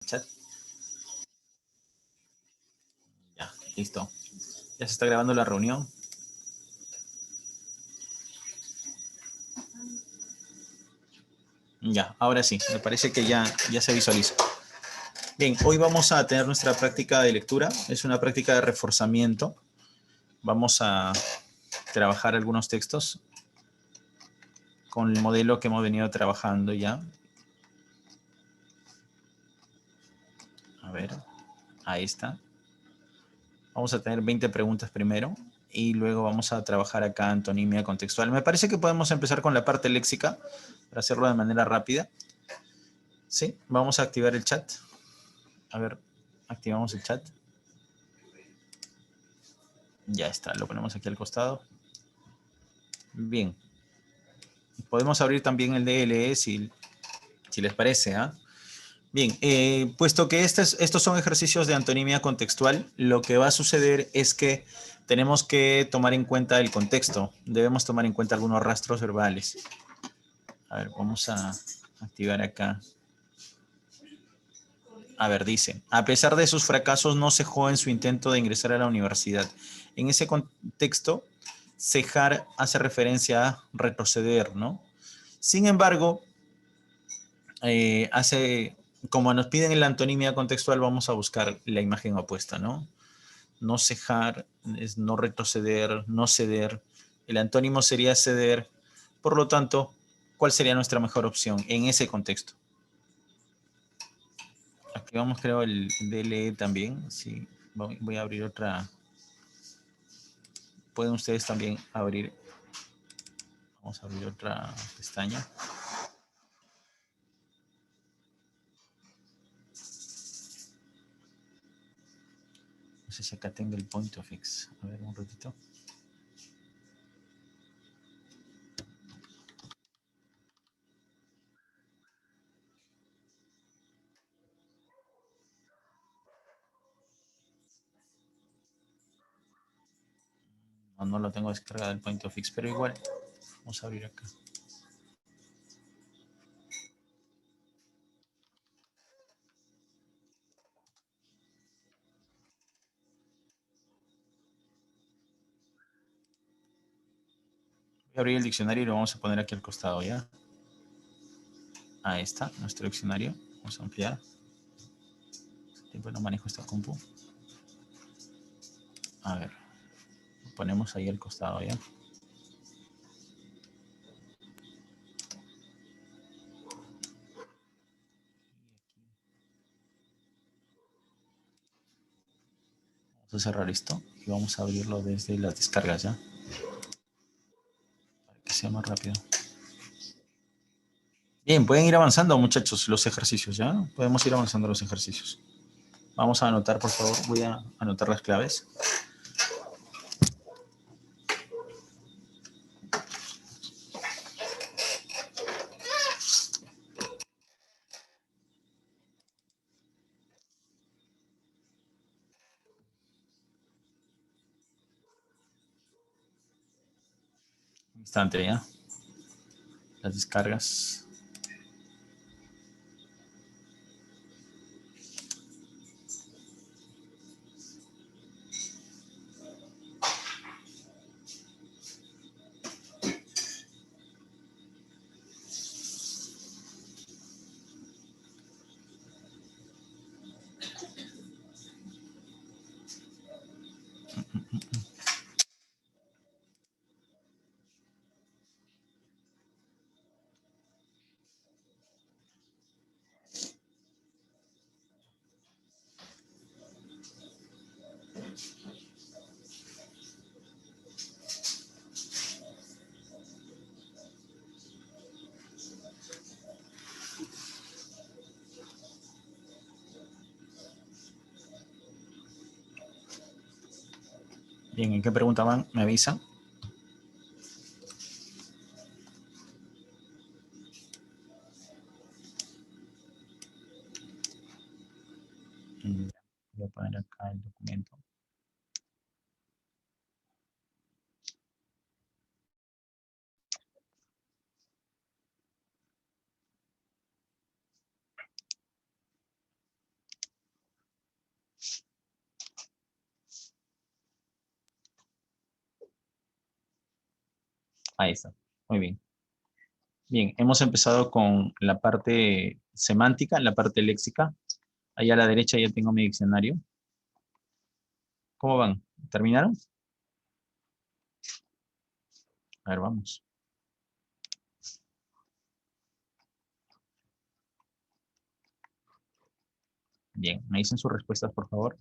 Chat. Ya, listo. Ya se está grabando la reunión. Ya, ahora sí, me parece que ya se visualiza. Bien, hoy vamos a tener nuestra práctica de lectura. Es una práctica de reforzamiento. Vamos a trabajar algunos textos con el modelo que hemos venido trabajando ya. A ver, ahí está. Vamos a tener 20 preguntas primero y luego vamos a trabajar acá antonimia contextual. Me parece que podemos empezar con la parte léxica para hacerlo de manera rápida. Sí, vamos a activar el chat. A ver, activamos el chat. Ya está, lo ponemos aquí al costado. Bien. Podemos abrir también el DLE si les parece. Bien, puesto que estos son ejercicios de antonimia contextual, lo que va a suceder es que tenemos que tomar en cuenta el contexto. Debemos tomar en cuenta algunos rastros verbales. A ver, vamos a activar acá. A ver, dice, a pesar de sus fracasos no cejó en su intento de ingresar a la universidad. En ese contexto, cejar hace referencia a retroceder, ¿no? Sin embargo, como nos piden en la antonimia contextual, vamos a buscar la imagen opuesta, ¿no? No cejar es no retroceder, no ceder. El antónimo sería ceder. Por lo tanto, ¿cuál sería nuestra mejor opción en ese contexto? Activamos, creo, el DLE también. Sí, voy a abrir otra. Pueden ustedes también abrir. Vamos a abrir otra pestaña. No sé si acá tengo el point of X. A ver, un ratito. No lo tengo descargado el point of X, pero igual. Vamos a abrir acá. Voy a abrir el diccionario y lo vamos a poner aquí al costado, ¿ya? Ahí está, nuestro diccionario. Vamos a ampliar. Siempre no manejo esta compu. A ver, lo ponemos ahí al costado, ¿ya? Vamos a cerrar esto y vamos a abrirlo desde las descargas, ¿ya? Para que sea más rápido. Bien, pueden ir avanzando, muchachos, los ejercicios, ¿ya? Podemos ir avanzando los ejercicios. Vamos a anotar, por favor. Voy a anotar las claves. Un instante, ¿ya? Las descargas. Bien, ¿en qué pregunta van? ¿Me avisan? Voy a poner acá el documento. Ahí está. Muy bien. Bien, hemos empezado con la parte semántica, la parte léxica. Allá a la derecha ya tengo mi diccionario. ¿Cómo van? ¿Terminaron? A ver, vamos. Bien, me dicen sus respuestas, por favor.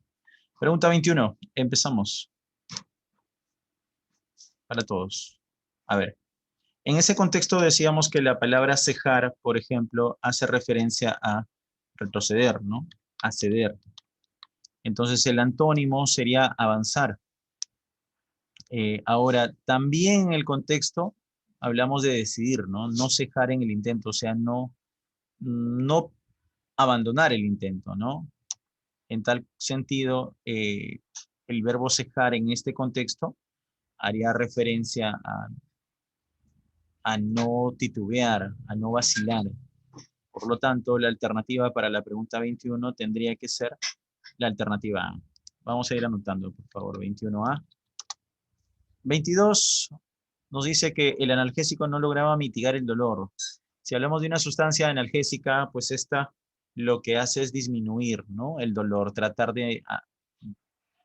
Pregunta 21. Empezamos. Para todos. A ver, en ese contexto decíamos que la palabra cejar, por ejemplo, hace referencia a retroceder, ¿no? A ceder. Entonces el antónimo sería avanzar. Ahora, también en el contexto hablamos de decidir, ¿no? No cejar en el intento, o sea, no abandonar el intento, ¿no? En tal sentido, el verbo cejar en este contexto haría referencia a no titubear, a no vacilar. Por lo tanto, la alternativa para la pregunta 21 tendría que ser la alternativa A. Vamos a ir anotando, por favor, 21A. 22 nos dice que el analgésico no lograba mitigar el dolor. Si hablamos de una sustancia analgésica, pues esta lo que hace es disminuir, ¿no? El dolor, tratar de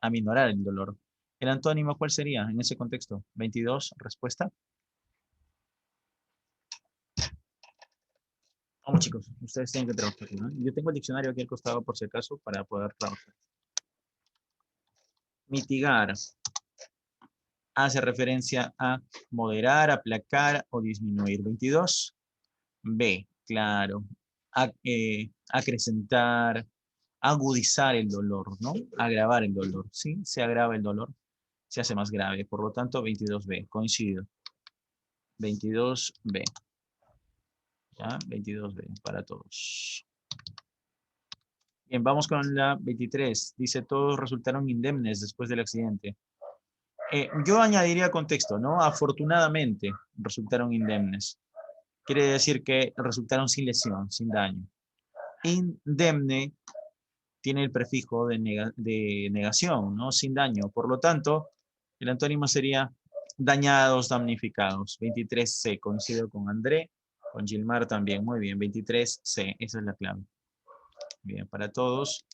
aminorar el dolor. ¿El antónimo cuál sería en ese contexto? 22, respuesta. Vamos chicos, ustedes tienen que trabajar, ¿no? Yo tengo el diccionario aquí al costado por si acaso para poder trabajar. Mitigar hace referencia a moderar, aplacar o disminuir. 22. B, claro. Acrecentar, agudizar el dolor, ¿no? Agravar el dolor, ¿sí? Se agrava el dolor, se hace más grave. Por lo tanto, 22B, coincido. 22B. ¿Ya? 22B para todos. Bien, vamos con la 23. Dice, todos resultaron indemnes después del accidente. Yo añadiría contexto, ¿no? Afortunadamente resultaron indemnes. Quiere decir que resultaron sin lesión, sin daño. Indemne tiene el prefijo de negación, ¿no? Sin daño. Por lo tanto, el antónimo sería dañados, damnificados. 23C, coincido con André, con Gilmar también. Muy bien, 23C, esa es la clave. Bien, para todos,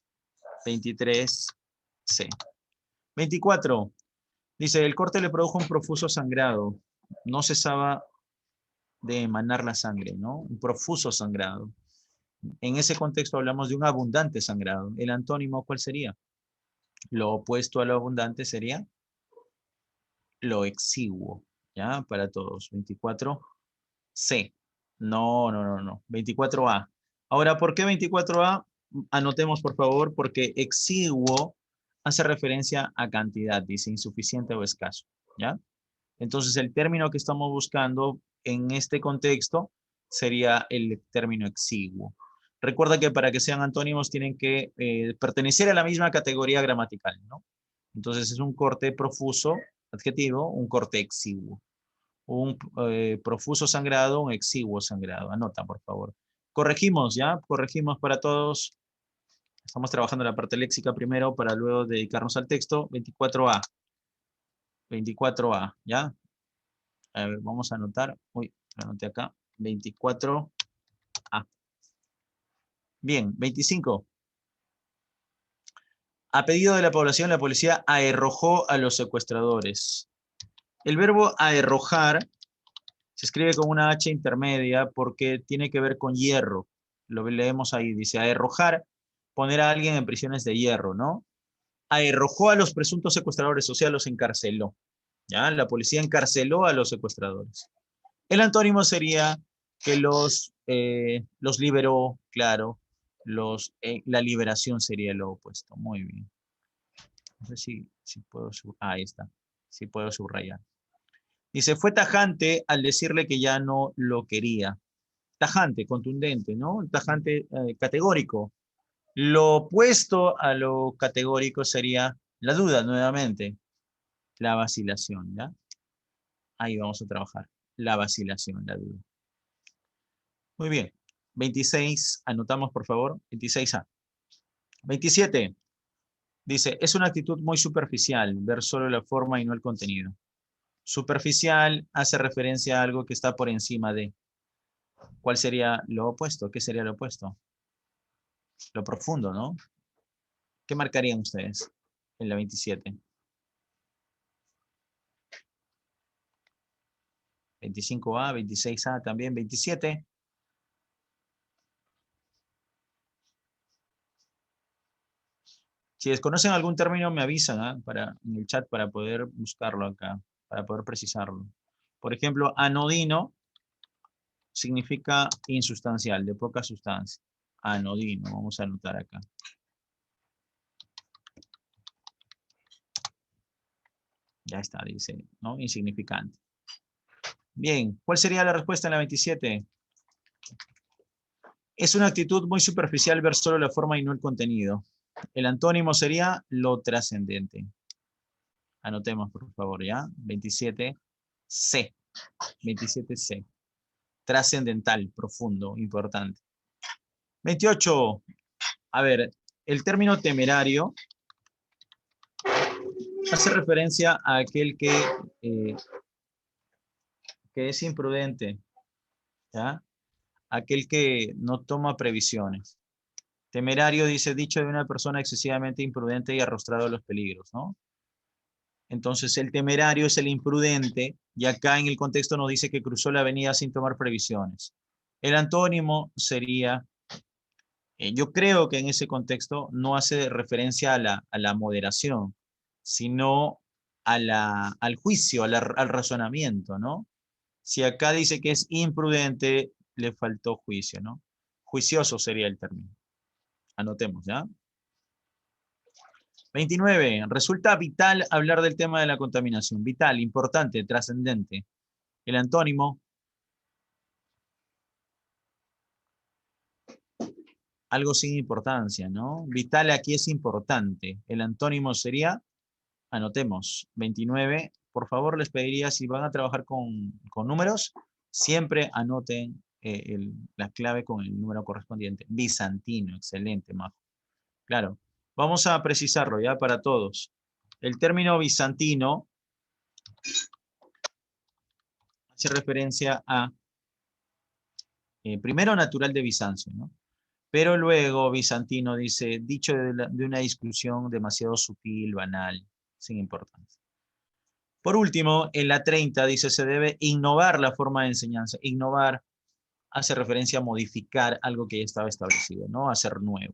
23C. 24, dice, el corte le produjo un profuso sangrado. No cesaba de emanar la sangre, ¿no? Un profuso sangrado. En ese contexto hablamos de un abundante sangrado. ¿El antónimo cuál sería? Lo opuesto a lo abundante sería lo exiguo, ¿ya? Para todos. 24C. No. 24A. Ahora, ¿por qué 24A? Anotemos, por favor, porque exiguo hace referencia a cantidad, dice insuficiente o escaso, ¿ya? Entonces, el término que estamos buscando en este contexto sería el término exiguo. Recuerda que para que sean antónimos tienen que pertenecer a la misma categoría gramatical, ¿no? Entonces, es un corte profuso, adjetivo, un corte exiguo. Un profuso sangrado, un exiguo sangrado. Anota, por favor. Corregimos, ¿ya? Corregimos para todos. Estamos trabajando la parte léxica primero para luego dedicarnos al texto. 24A. 24A, ¿ya? A ver, vamos a anotar. Uy, lo anoté acá. 24A. Bien, 25. A pedido de la población, la policía aherrojó a los secuestradores. El verbo aherrojar se escribe con una H intermedia porque tiene que ver con hierro. Lo leemos ahí, dice aherrojar, poner a alguien en prisiones de hierro, ¿no? Aherrojó a los presuntos secuestradores, o sea, los encarceló. ¿Ya? La policía encarceló a los secuestradores. El antónimo sería que los liberó, claro. La liberación sería lo opuesto. Muy bien. No sé si puedo ahí está. Si puedo subrayar. Dice, fue tajante al decirle que ya no lo quería. Tajante, contundente, ¿no? Tajante, categórico. Lo opuesto a lo categórico sería la duda, nuevamente. La vacilación, ¿ya? Ahí vamos a trabajar. La vacilación, la duda. Muy bien. 26, anotamos por favor. 26A. 27. Dice, es una actitud muy superficial, ver solo la forma y no el contenido. Superficial hace referencia a algo que está por encima de. ¿Cuál sería lo opuesto? ¿Qué sería lo opuesto? Lo profundo, ¿no? ¿Qué marcarían ustedes en la 27? 25A, 26A también, 27. Si desconocen algún término, me avisan en el chat para poder buscarlo acá, para poder precisarlo. Por ejemplo, anodino significa insustancial, de poca sustancia. Anodino, vamos a anotar acá. Ya está, dice, ¿no? Insignificante. Bien, ¿cuál sería la respuesta en la 27? Es una actitud muy superficial ver solo la forma y no el contenido. El antónimo sería lo trascendente. Anotemos, por favor, ¿ya? 27C. 27C. Trascendental, profundo, importante. 28. A ver, el término temerario hace referencia a aquel que es imprudente, ¿ya? Aquel que no toma previsiones. Temerario dice dicho de una persona excesivamente imprudente y arrostrado a los peligros, ¿no? Entonces el temerario es el imprudente y acá en el contexto nos dice que cruzó la avenida sin tomar previsiones. El antónimo sería, yo creo que en ese contexto no hace referencia a la moderación, sino al juicio, al razonamiento, ¿no? Si acá dice que es imprudente, le faltó juicio, ¿no? Juicioso sería el término. Anotemos, ¿ya? 29. Resulta vital hablar del tema de la contaminación. Vital, importante, trascendente. El antónimo, algo sin importancia, ¿no? Vital aquí es importante. El antónimo sería, anotemos, 29. Por favor, les pediría, si van a trabajar con números, siempre anoten la clave con el número correspondiente. Bizantino, excelente, Majo. Claro, vamos a precisarlo ya para todos. El término bizantino hace referencia a, primero, natural de Bizancio, ¿no? Pero luego Bizantino dice, dicho de una discusión demasiado sutil, banal, sin importancia. Por último, en la 30 dice, se debe innovar la forma de enseñanza. Innovar hace referencia a modificar algo que ya estaba establecido, ¿no? Hacer nuevo.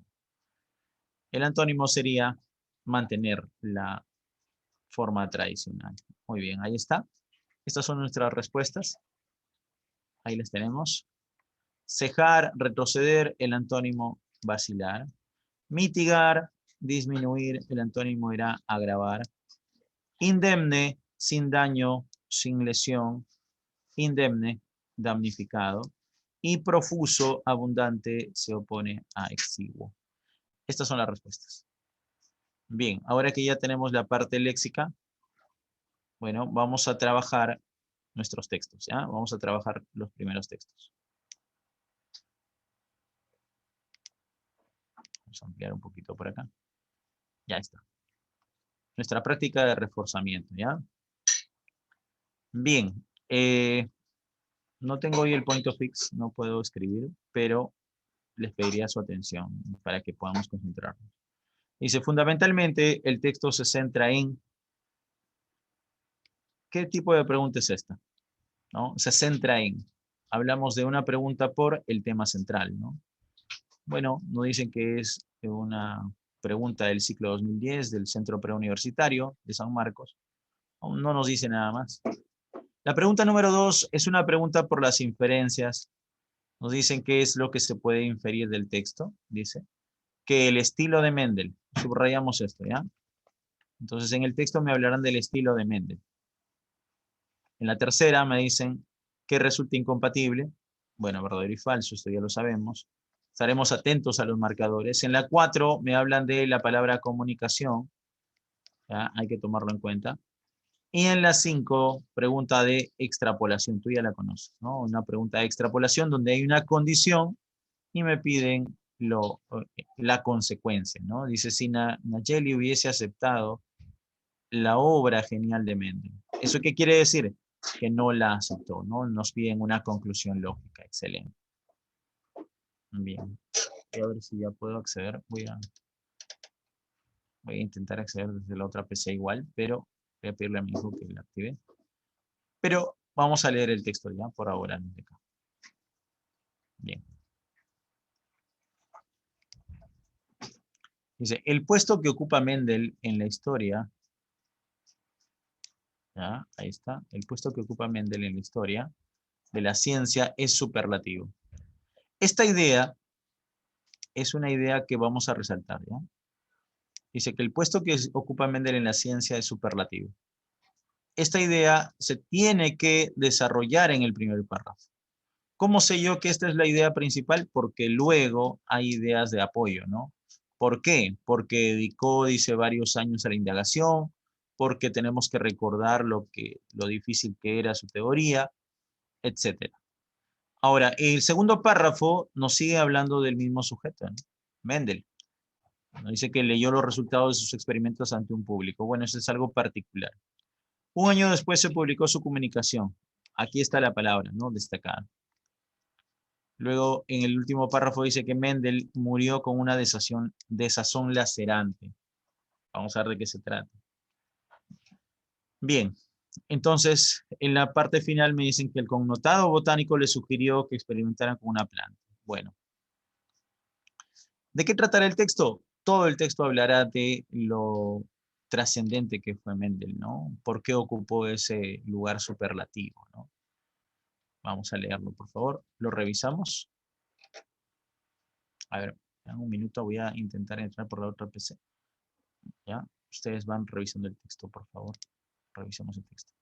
El antónimo sería mantener la forma tradicional. Muy bien, ahí está. Estas son nuestras respuestas. Ahí las tenemos. Cejar, retroceder, el antónimo vacilar. Mitigar, disminuir, el antónimo era agravar. Indemne, sin daño, sin lesión. Indemne, damnificado. Y profuso, abundante, se opone a exiguo. Estas son las respuestas. Bien, ahora que ya tenemos la parte léxica, bueno, vamos a trabajar nuestros textos, ¿ya? Vamos a trabajar los primeros textos. Vamos a ampliar un poquito por acá. Ya está. Nuestra práctica de reforzamiento, ¿ya? Bien. No tengo hoy el point of fix, no puedo escribir, pero les pediría su atención para que podamos concentrarnos. Dice, fundamentalmente, el texto se centra en... ¿Qué tipo de pregunta es esta? ¿No? Se centra en... Hablamos de una pregunta por el tema central, ¿no? Bueno, nos dicen que es una pregunta del ciclo 2010 del Centro Preuniversitario de San Marcos. No nos dice nada más. La pregunta número 2 es una pregunta por las inferencias. Nos dicen qué es lo que se puede inferir del texto. Dice que el estilo de Mendel. Subrayamos esto, ¿ya? Entonces, en el texto me hablarán del estilo de Mendel. En la tercera me dicen que resulta incompatible. Bueno, verdadero y falso, esto ya lo sabemos. Estaremos atentos a los marcadores. En la 4 me hablan de la palabra comunicación. ¿Ya? Hay que tomarlo en cuenta. Y en la 5, pregunta de extrapolación. Tú ya la conoces, ¿no? Una pregunta de extrapolación donde hay una condición y me piden la consecuencia, ¿no? Dice, si Nayeli hubiese aceptado la obra genial de Mendel. ¿Eso qué quiere decir? Que no la aceptó, ¿no? Nos piden una conclusión lógica. Excelente. Bien. Voy a ver si ya puedo acceder. Voy a intentar acceder desde la otra PC igual, pero voy a pedirle a mi hijo que la active. Pero vamos a leer el texto ya por ahora. Bien. Dice, el puesto que ocupa Mendel en la historia, ya, ahí está, el puesto que ocupa Mendel en la historia de la ciencia es superlativo. Esta idea es una idea que vamos a resaltar, ¿ya? Dice que el puesto que ocupa Mendel en la ciencia es superlativo. Esta idea se tiene que desarrollar en el primer párrafo. ¿Cómo sé yo que esta es la idea principal? Porque luego hay ideas de apoyo, ¿no? ¿Por qué? Porque dedicó, dice, varios años a la indagación, porque tenemos que recordar lo difícil que era su teoría, etc. Ahora, el segundo párrafo nos sigue hablando del mismo sujeto, ¿no? Mendel. Nos dice que leyó los resultados de sus experimentos ante un público. Bueno, eso es algo particular. Un año después se publicó su comunicación. Aquí está la palabra, ¿no? Destacada. Luego, en el último párrafo dice que Mendel murió con una desazón lacerante. Vamos a ver de qué se trata. Bien, entonces, en la parte final me dicen que el connotado botánico le sugirió que experimentaran con una planta. Bueno, ¿de qué tratará el texto? Todo el texto hablará de lo trascendente que fue Mendel, ¿no? ¿Por qué ocupó ese lugar superlativo, ¿no? Vamos a leerlo, por favor. Lo revisamos. A ver, en un minuto voy a intentar entrar por la otra PC. ¿Ya? Ustedes van revisando el texto, por favor. Revisemos el texto.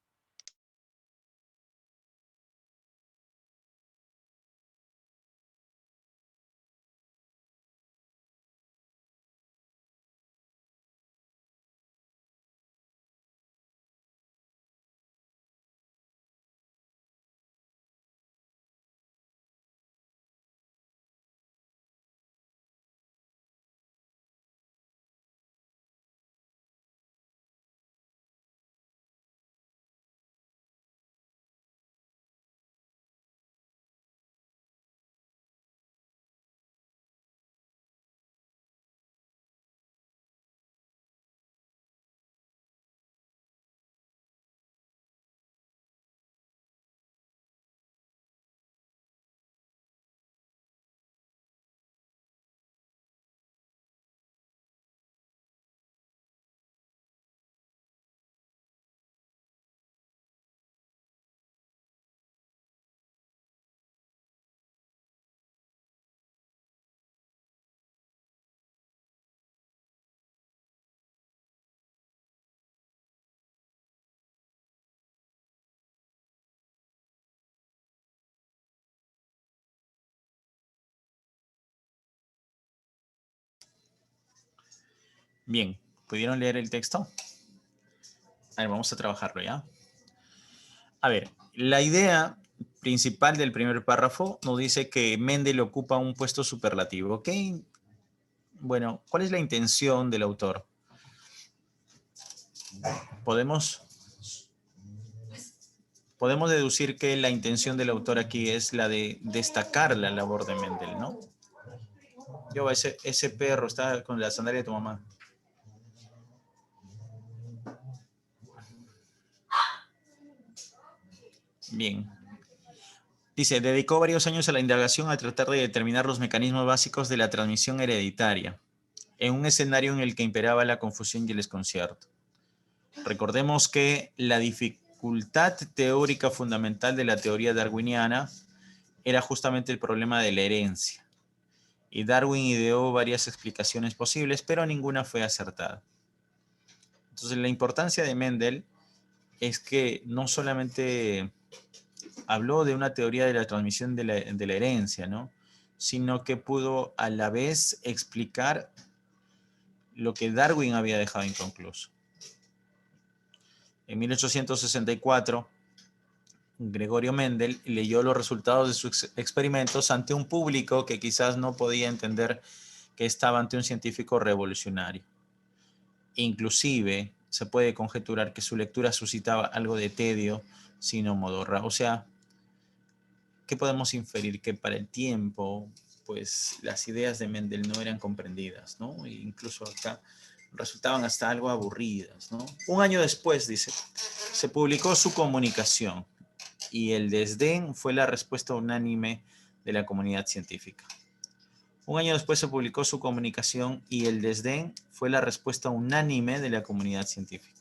Bien, ¿pudieron leer el texto? A ver, vamos a trabajarlo, ¿ya? A ver, la idea principal del primer párrafo nos dice que Mendel ocupa un puesto superlativo, ¿ok? Bueno, ¿cuál es la intención del autor? Podemos deducir que la intención del autor aquí es la de destacar la labor de Mendel, ¿no? Yo, ese perro está con la sandalia de tu mamá. Bien. Dice, dedicó varios años a la indagación a tratar de determinar los mecanismos básicos de la transmisión hereditaria, en un escenario en el que imperaba la confusión y el desconcierto. Recordemos que la dificultad teórica fundamental de la teoría darwiniana era justamente el problema de la herencia. Y Darwin ideó varias explicaciones posibles, pero ninguna fue acertada. Entonces, la importancia de Mendel es que no solamente habló de una teoría de la transmisión de la herencia, ¿no? Sino que pudo a la vez explicar lo que Darwin había dejado inconcluso. En 1864, Gregorio Mendel leyó los resultados de sus experimentos ante un público que quizás no podía entender que estaba ante un científico revolucionario. Inclusive, se puede conjeturar que su lectura suscitaba algo de tedio, sino modorra. O sea, ¿qué podemos inferir? Que para el tiempo, pues las ideas de Mendel no eran comprendidas, ¿no? E incluso acá resultaban hasta algo aburridas, ¿no? Un año después, dice, se publicó su comunicación y el desdén fue la respuesta unánime de la comunidad científica. Un año después se publicó su comunicación y el desdén fue la respuesta unánime de la comunidad científica.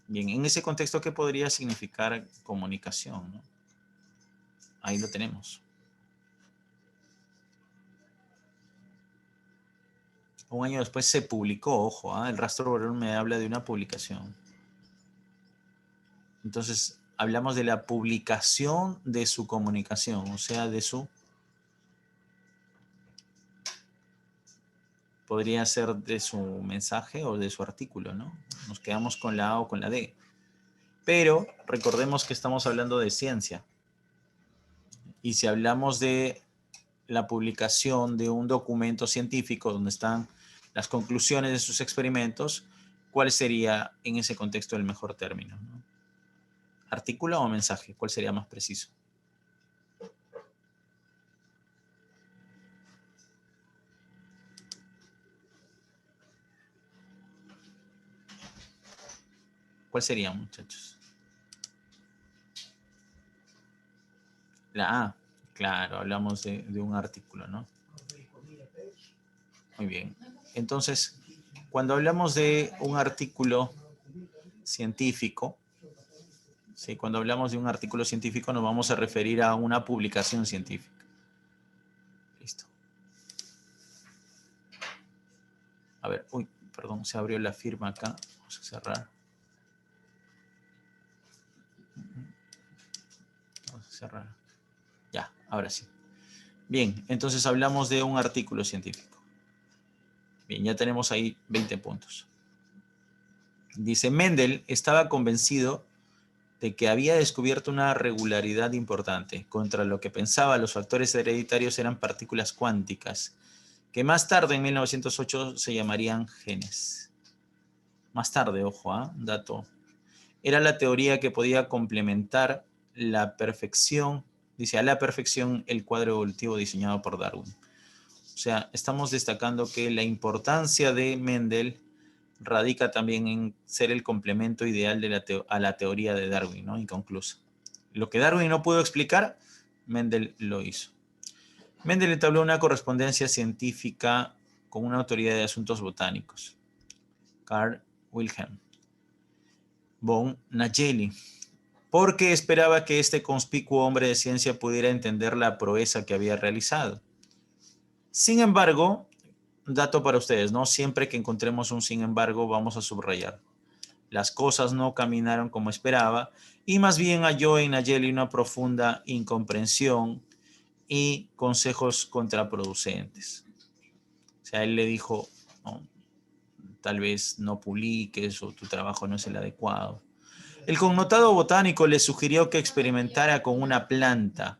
Bien, en ese contexto, ¿qué podría significar comunicación, ¿no? Ahí lo tenemos. Un año después se publicó, ojo, el rastro Boreum me habla de una publicación. Entonces, hablamos de la publicación de su comunicación, o sea, de su... Podría ser de su mensaje o de su artículo, ¿no? Nos quedamos con la A o con la D. Pero recordemos que estamos hablando de ciencia. Y si hablamos de la publicación de un documento científico donde están las conclusiones de sus experimentos, ¿cuál sería en ese contexto el mejor término, ¿no? ¿Artículo o mensaje? ¿Cuál sería más preciso? ¿Cuál sería, muchachos? La A. Claro, hablamos de un artículo, ¿no? Muy bien. Entonces, cuando hablamos de un artículo científico, ¿sí? Cuando hablamos de un artículo científico nos vamos a referir a una publicación científica. Listo. A ver, uy, perdón, se abrió la firma acá. Vamos a cerrar. Vamos a cerrar. Ya, ahora sí. Bien, entonces hablamos de un artículo científico. Bien, ya tenemos ahí 20 puntos. Dice, Mendel estaba convencido de que había descubierto una regularidad importante. Contra lo que pensaba, los factores hereditarios eran partículas cuánticas, que más tarde, en 1908, se llamarían genes. Más tarde, ojo, dato. Era la teoría que podía complementar la perfección, dice, a la perfección el cuadro evolutivo diseñado por Darwin. O sea, estamos destacando que la importancia de Mendel radica también en ser el complemento ideal de a la teoría de Darwin, ¿no? Inconclusa. Lo que Darwin no pudo explicar, Mendel lo hizo. Mendel entabló una correspondencia científica con una autoridad de asuntos botánicos, Carl Wilhelm von Nageli, porque esperaba que este conspicuo hombre de ciencia pudiera entender la proeza que había realizado. Sin embargo, dato para ustedes, ¿no? Siempre que encontremos un sin embargo, vamos a subrayar. Las cosas no caminaron como esperaba y más bien halló en Nageli una profunda incomprensión y consejos contraproducentes. O sea, él le dijo, no, tal vez no publiques o tu trabajo no es el adecuado. El connotado botánico le sugirió que experimentara con una planta,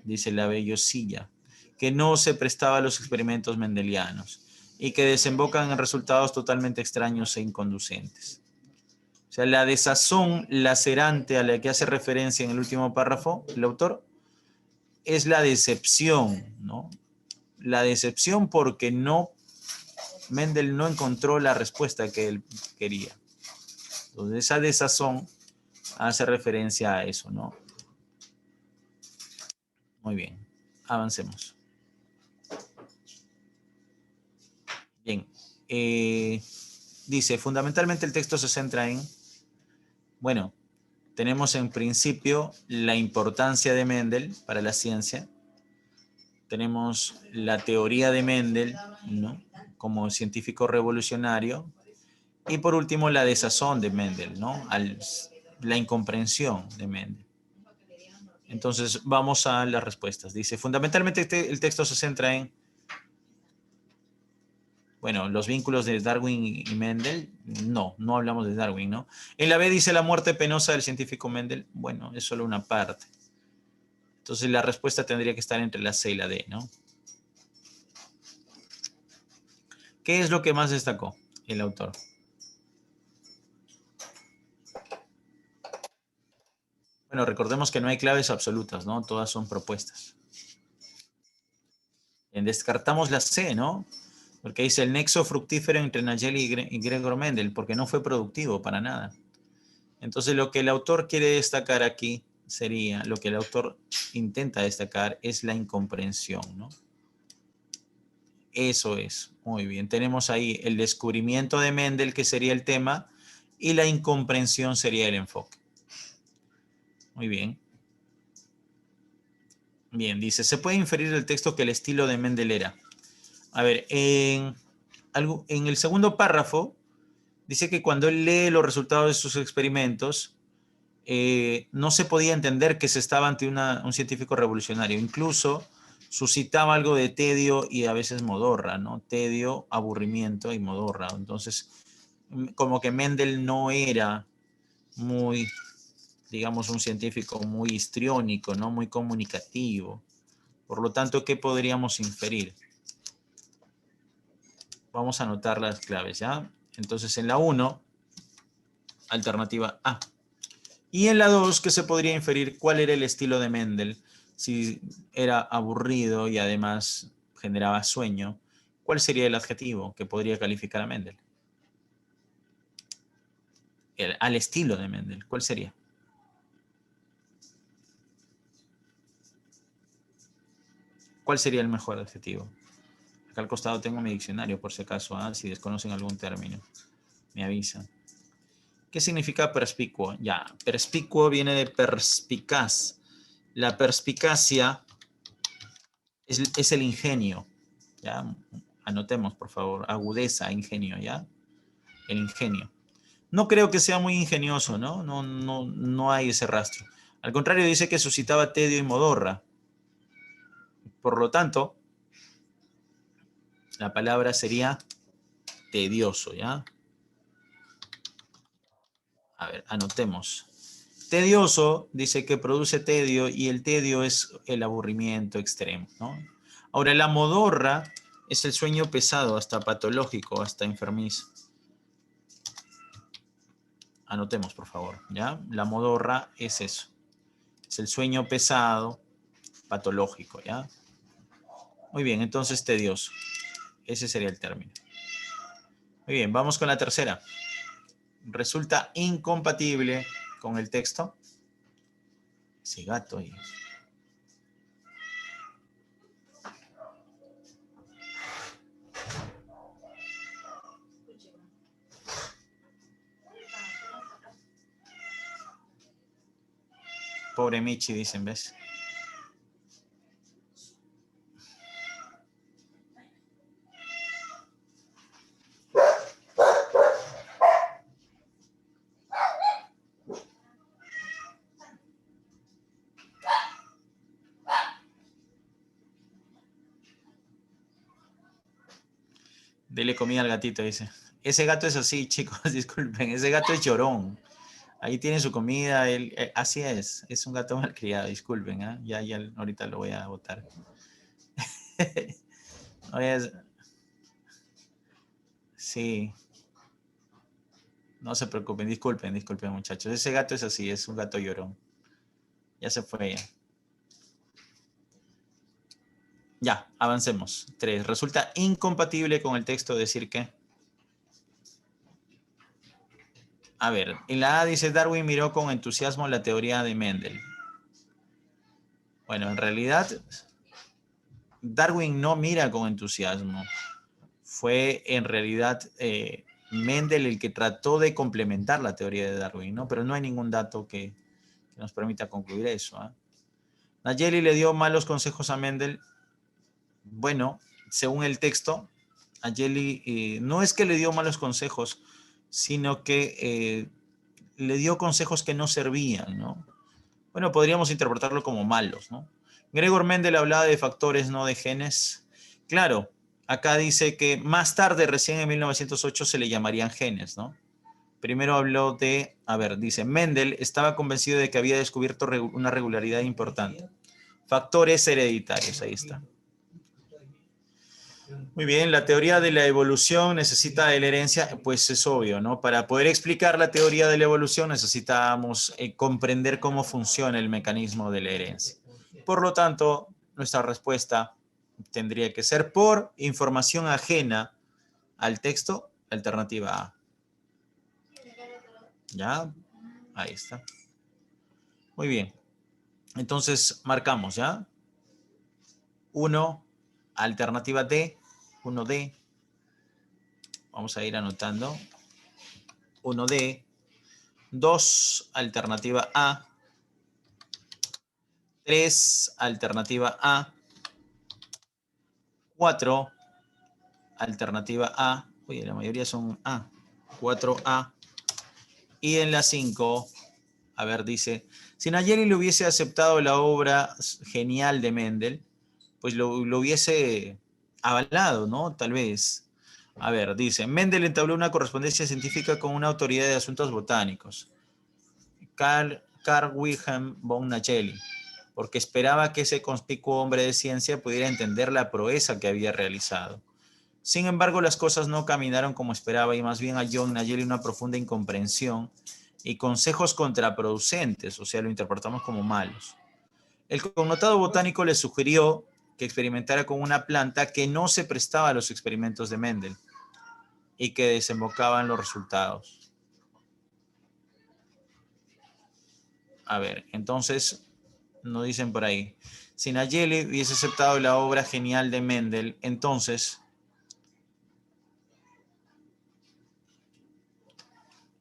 dice la bellosilla, que no se prestaba a los experimentos mendelianos y que desembocan en resultados totalmente extraños e inconducentes. O sea, la desazón lacerante a la que hace referencia en el último párrafo el autor es la decepción, ¿no? La decepción porque Mendel no encontró la respuesta que él quería. Entonces, esa desazón hace referencia a eso, ¿no? Muy bien, avancemos. Bien, dice, fundamentalmente el texto se centra en, bueno, tenemos en principio la importancia de Mendel para la ciencia, tenemos la teoría de Mendel, ¿no? Como científico revolucionario, y por último la desazón de Mendel, ¿no? La incomprensión de Mendel. Entonces vamos a las respuestas. Dice, fundamentalmente el texto se centra en, bueno, los vínculos de Darwin y Mendel. No hablamos de Darwin, ¿no? En la B dice la muerte penosa del científico Mendel. Bueno, es solo una parte. Entonces la respuesta tendría que estar entre la C y la D, ¿no? ¿Qué es lo que más destacó el autor? Bueno, recordemos que no hay claves absolutas, ¿no? Todas son propuestas. Descartamos la C, ¿no? Porque dice el nexo fructífero entre Nayeli y Gregor Mendel, porque no fue productivo para nada. Entonces, lo que el autor quiere destacar aquí sería, lo que el autor intenta destacar es la incomprensión, ¿no? Eso es, muy bien. Tenemos ahí el descubrimiento de Mendel, que sería el tema, y la incomprensión sería el enfoque. Muy bien. Bien, dice, se puede inferir del texto que el estilo de Mendel era. A ver, en el segundo párrafo, dice que cuando él lee los resultados de sus experimentos, no se podía entender que se estaba ante un científico revolucionario. Incluso suscitaba algo de tedio y a veces modorra, ¿no? Tedio, aburrimiento y modorra. Entonces, como que Mendel no era muy, digamos, un científico muy histriónico, ¿no? Muy comunicativo. Por lo tanto, ¿qué podríamos inferir? Vamos a anotar las claves, ¿ya? Entonces, en la 1, alternativa A. Y en la 2, ¿qué se podría inferir? ¿Cuál era el estilo de Mendel? Si era aburrido y además generaba sueño, ¿cuál sería el adjetivo que podría calificar a Mendel? Al estilo de Mendel, ¿cuál sería? ¿Cuál sería el mejor adjetivo? Acá al costado tengo mi diccionario, por si acaso, si desconocen algún término. Me avisan. ¿Qué significa perspicuo? Ya, perspicuo viene de perspicaz. La perspicacia es el ingenio, ¿ya? Anotemos, por favor, agudeza, ingenio, ¿ya? El ingenio. No creo que sea muy ingenioso, ¿no? No hay ese rastro. Al contrario, dice que suscitaba tedio y modorra. Por lo tanto, la palabra sería tedioso, ¿ya? A ver, anotemos. Tedioso dice que produce tedio y el tedio es el aburrimiento extremo, ¿no? Ahora, la modorra es el sueño pesado, hasta patológico, hasta enfermizo. Anotemos, por favor, ¿ya? La modorra es eso. Es el sueño pesado, patológico, ¿ya? Muy bien, entonces tedioso. Ese sería el término. Muy bien, vamos con la tercera. Resulta incompatible con el texto. Ese gato ahí. Pobre Michi, dicen, ¿ves? Dele comida al gatito, dice. Ese gato es así, chicos, disculpen. Ese gato es llorón. Ahí tiene su comida. Así es un gato malcriado, disculpen. Ya, ahorita lo voy a botar. Sí. No se preocupen, disculpen, muchachos. Ese gato es así, es un gato llorón. Ya se fue ya. Ya, avancemos. 3. Resulta incompatible con el texto decir que... A ver, en la A dice Darwin miró con entusiasmo la teoría de Mendel. Bueno, en realidad Darwin no mira con entusiasmo. Fue en realidad Mendel el que trató de complementar la teoría de Darwin, ¿no? Pero no hay ningún dato que nos permita concluir eso. Nayeli le dio malos consejos a Mendel. Bueno, según el texto, Nayeli no es que le dio malos consejos, sino que le dio consejos que no servían, ¿no? Bueno, podríamos interpretarlo como malos, ¿no? Gregor Mendel hablaba de factores, no de genes. Claro, acá dice que más tarde, recién en 1908, se le llamarían genes, ¿no? Primero habló de, a ver, dice, Mendel estaba convencido de que había descubierto una regularidad importante. Factores hereditarios, ahí está. Muy bien, la teoría de la evolución necesita de la herencia, pues es obvio, ¿no? Para poder explicar la teoría de la evolución necesitamos comprender cómo funciona el mecanismo de la herencia. Por lo tanto, nuestra respuesta tendría que ser por información ajena al texto, alternativa A. ¿Ya? Ahí está. Muy bien. Entonces, marcamos, ¿ya? 1, alternativa D, 1D. Vamos a ir anotando. 1D. 2, alternativa A. 3, alternativa A. 4, alternativa A. Oye, la mayoría son A. 4A. Y en la 5, a ver, dice, si Nayeli le hubiese aceptado la obra genial de Mendel, pues lo hubiese avalado, ¿no? Tal vez. A ver, dice, Mendel entabló una correspondencia científica con una autoridad de asuntos botánicos, Carl Wilhelm von Nageli, porque esperaba que ese conspicuo hombre de ciencia pudiera entender la proeza que había realizado. Sin embargo, las cosas no caminaron como esperaba y más bien halló en Nayeli una profunda incomprensión y consejos contraproducentes, o sea, lo interpretamos como malos. El connotado botánico le sugirió que experimentara con una planta que no se prestaba a los experimentos de Mendel y que desembocaban los resultados. A ver, entonces, nos dicen por ahí, si Nayeli hubiese aceptado la obra genial de Mendel, entonces,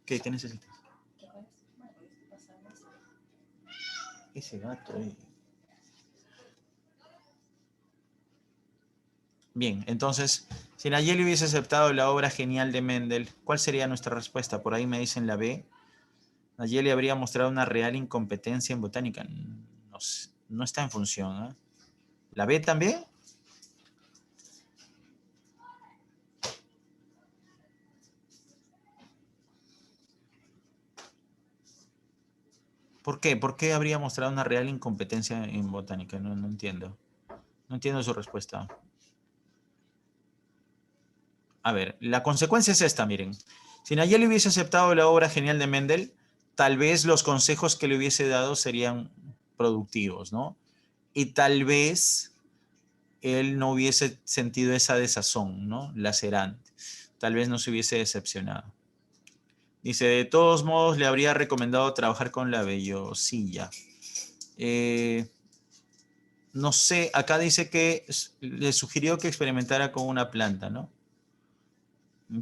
¿qué necesitas? Ese gato ahí. Bien, entonces, si Nayeli hubiese aceptado la obra genial de Mendel, ¿cuál sería nuestra respuesta? Por ahí me dicen la B. Nayeli habría mostrado una real incompetencia en botánica. No, no está en función, ¿eh? ¿La B también? ¿Por qué? ¿Por qué habría mostrado una real incompetencia en botánica? No, no entiendo. No entiendo su respuesta. A ver, la consecuencia es esta, miren. Si Nayeli hubiese aceptado la obra genial de Mendel, tal vez los consejos que le hubiese dado serían productivos, ¿no? Y tal vez él no hubiese sentido esa desazón, ¿no? Lacerante. Tal vez no se hubiese decepcionado. Dice, de todos modos, le habría recomendado trabajar con la vellosilla. No sé, acá dice que le sugirió que experimentara con una planta, ¿no?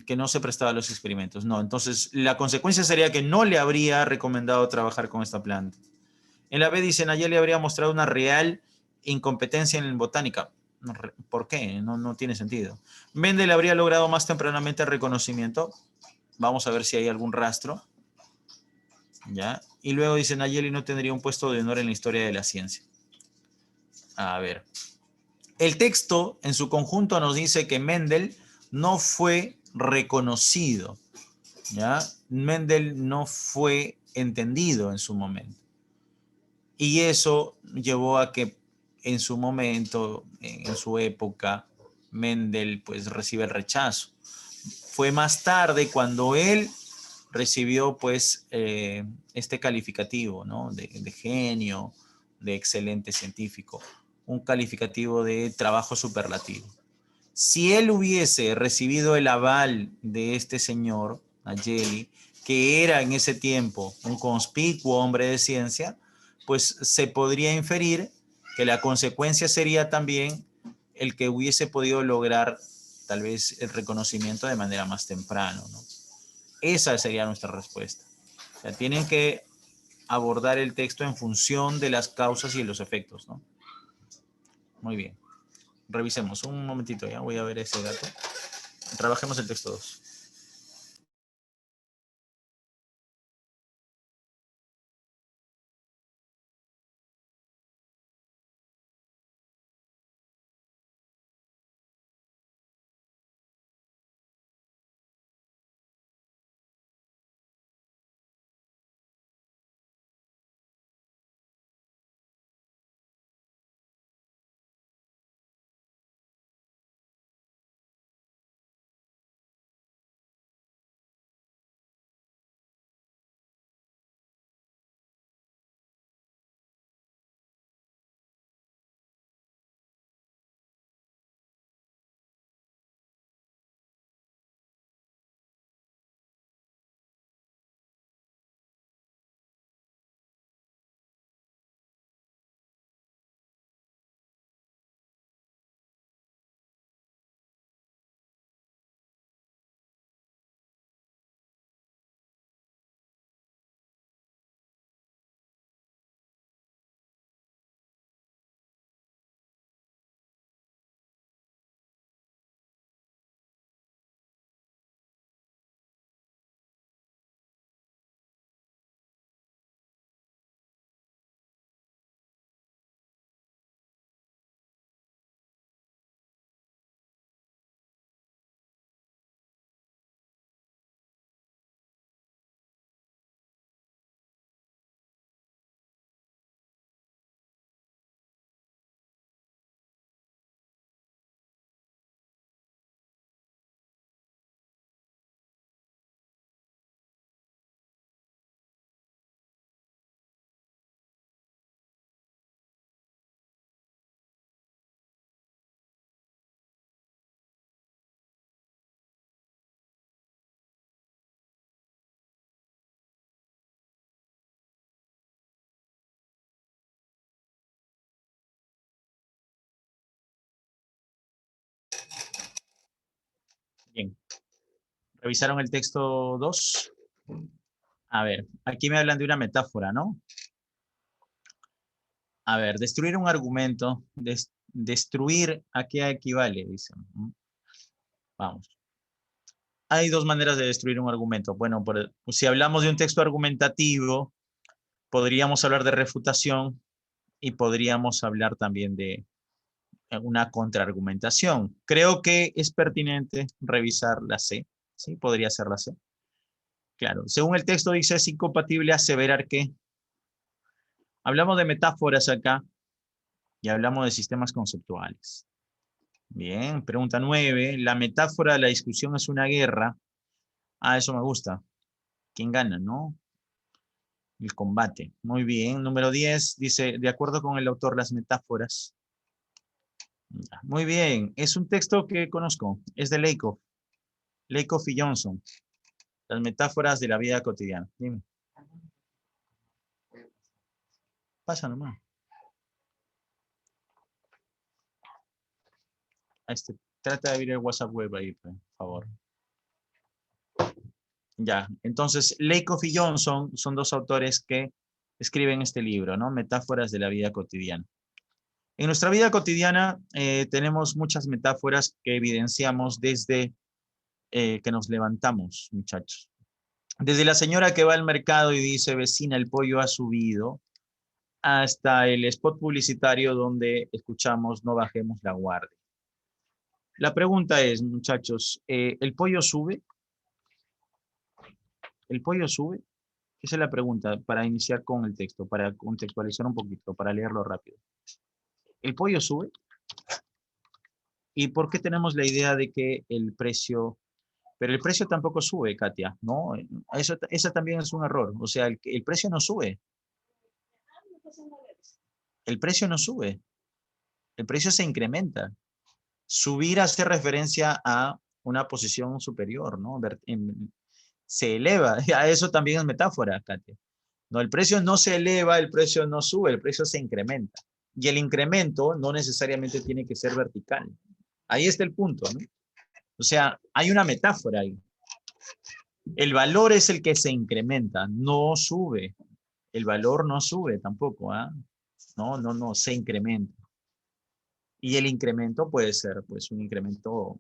Que no se prestaba a los experimentos. No, entonces la consecuencia sería que no le habría recomendado trabajar con esta planta. En la B dice, Nayeli habría mostrado una real incompetencia en botánica. ¿Por qué? No, no tiene sentido. Mendel habría logrado más tempranamente el reconocimiento. Vamos a ver si hay algún rastro. ¿Ya? Y luego dice, Nayeli no tendría un puesto de honor en la historia de la ciencia. A ver. El texto en su conjunto nos dice que Mendel no fue reconocido. ¿Ya? Mendel no fue entendido en su momento. Y eso llevó a que en su momento, en su época, Mendel pues recibe el rechazo. Fue más tarde cuando él recibió pues este calificativo, ¿no? De genio, de excelente científico, un calificativo de trabajo superlativo. Si él hubiese recibido el aval de este señor, Nayeli, que era en ese tiempo un conspicuo hombre de ciencia, pues se podría inferir que la consecuencia sería también el que hubiese podido lograr tal vez el reconocimiento de manera más temprana, ¿no? Esa sería nuestra respuesta. O sea, tienen que abordar el texto en función de las causas y los efectos, ¿no? Muy bien. Revisemos un momentito, ya voy a ver ese dato. Trabajemos el texto 2. Bien. ¿Revisaron el texto 2? A ver, aquí me hablan de una metáfora, ¿no? A ver, destruir un argumento. Destruir, ¿a qué equivale? Dicen. Vamos. Hay dos maneras de destruir un argumento. Bueno, si hablamos de un texto argumentativo, podríamos hablar de refutación y podríamos hablar también de una contraargumentación. Creo que es pertinente revisar la C. ¿Sí? Podría ser la C. Claro, según el texto dice, es incompatible aseverar que. Hablamos de metáforas acá y hablamos de sistemas conceptuales. Bien, pregunta 9. La metáfora de la discusión es una guerra. Ah, eso me gusta. ¿Quién gana, no? El combate. Muy bien. Número 10 dice, de acuerdo con el autor, las metáforas. Muy bien. Es un texto que conozco. Es de Lakoff. Lakoff y Johnson. Las metáforas de la vida cotidiana. Dime. Pasa nomás. Trata de abrir el WhatsApp web ahí, por favor. Ya, entonces Lakoff y Johnson son dos autores que escriben este libro, ¿no? Metáforas de la vida cotidiana. En nuestra vida cotidiana tenemos muchas metáforas que evidenciamos desde que nos levantamos, muchachos. Desde la señora que va al mercado y dice, vecina, el pollo ha subido, hasta el spot publicitario donde escuchamos, no bajemos la guardia. La pregunta es, muchachos, ¿el pollo sube? ¿El pollo sube? Esa es la pregunta para iniciar con el texto, para contextualizar un poquito, para leerlo rápido. ¿El pollo sube? ¿Y por qué tenemos la idea de que el precio... Pero el precio tampoco sube, Katia, ¿no? Esa también es un error. O sea, el precio no sube. El precio no sube. El precio se incrementa. Subir hace referencia a una posición superior, ¿no? Se eleva. A eso también es metáfora, Katia. No, el precio no se eleva, el precio no sube, el precio se incrementa. Y el incremento no necesariamente tiene que ser vertical. Ahí está el punto, ¿no? O sea, hay una metáfora ahí. El valor es el que se incrementa, no sube. El valor no sube tampoco, ¿ah? No, se incrementa. Y el incremento puede ser, pues, un incremento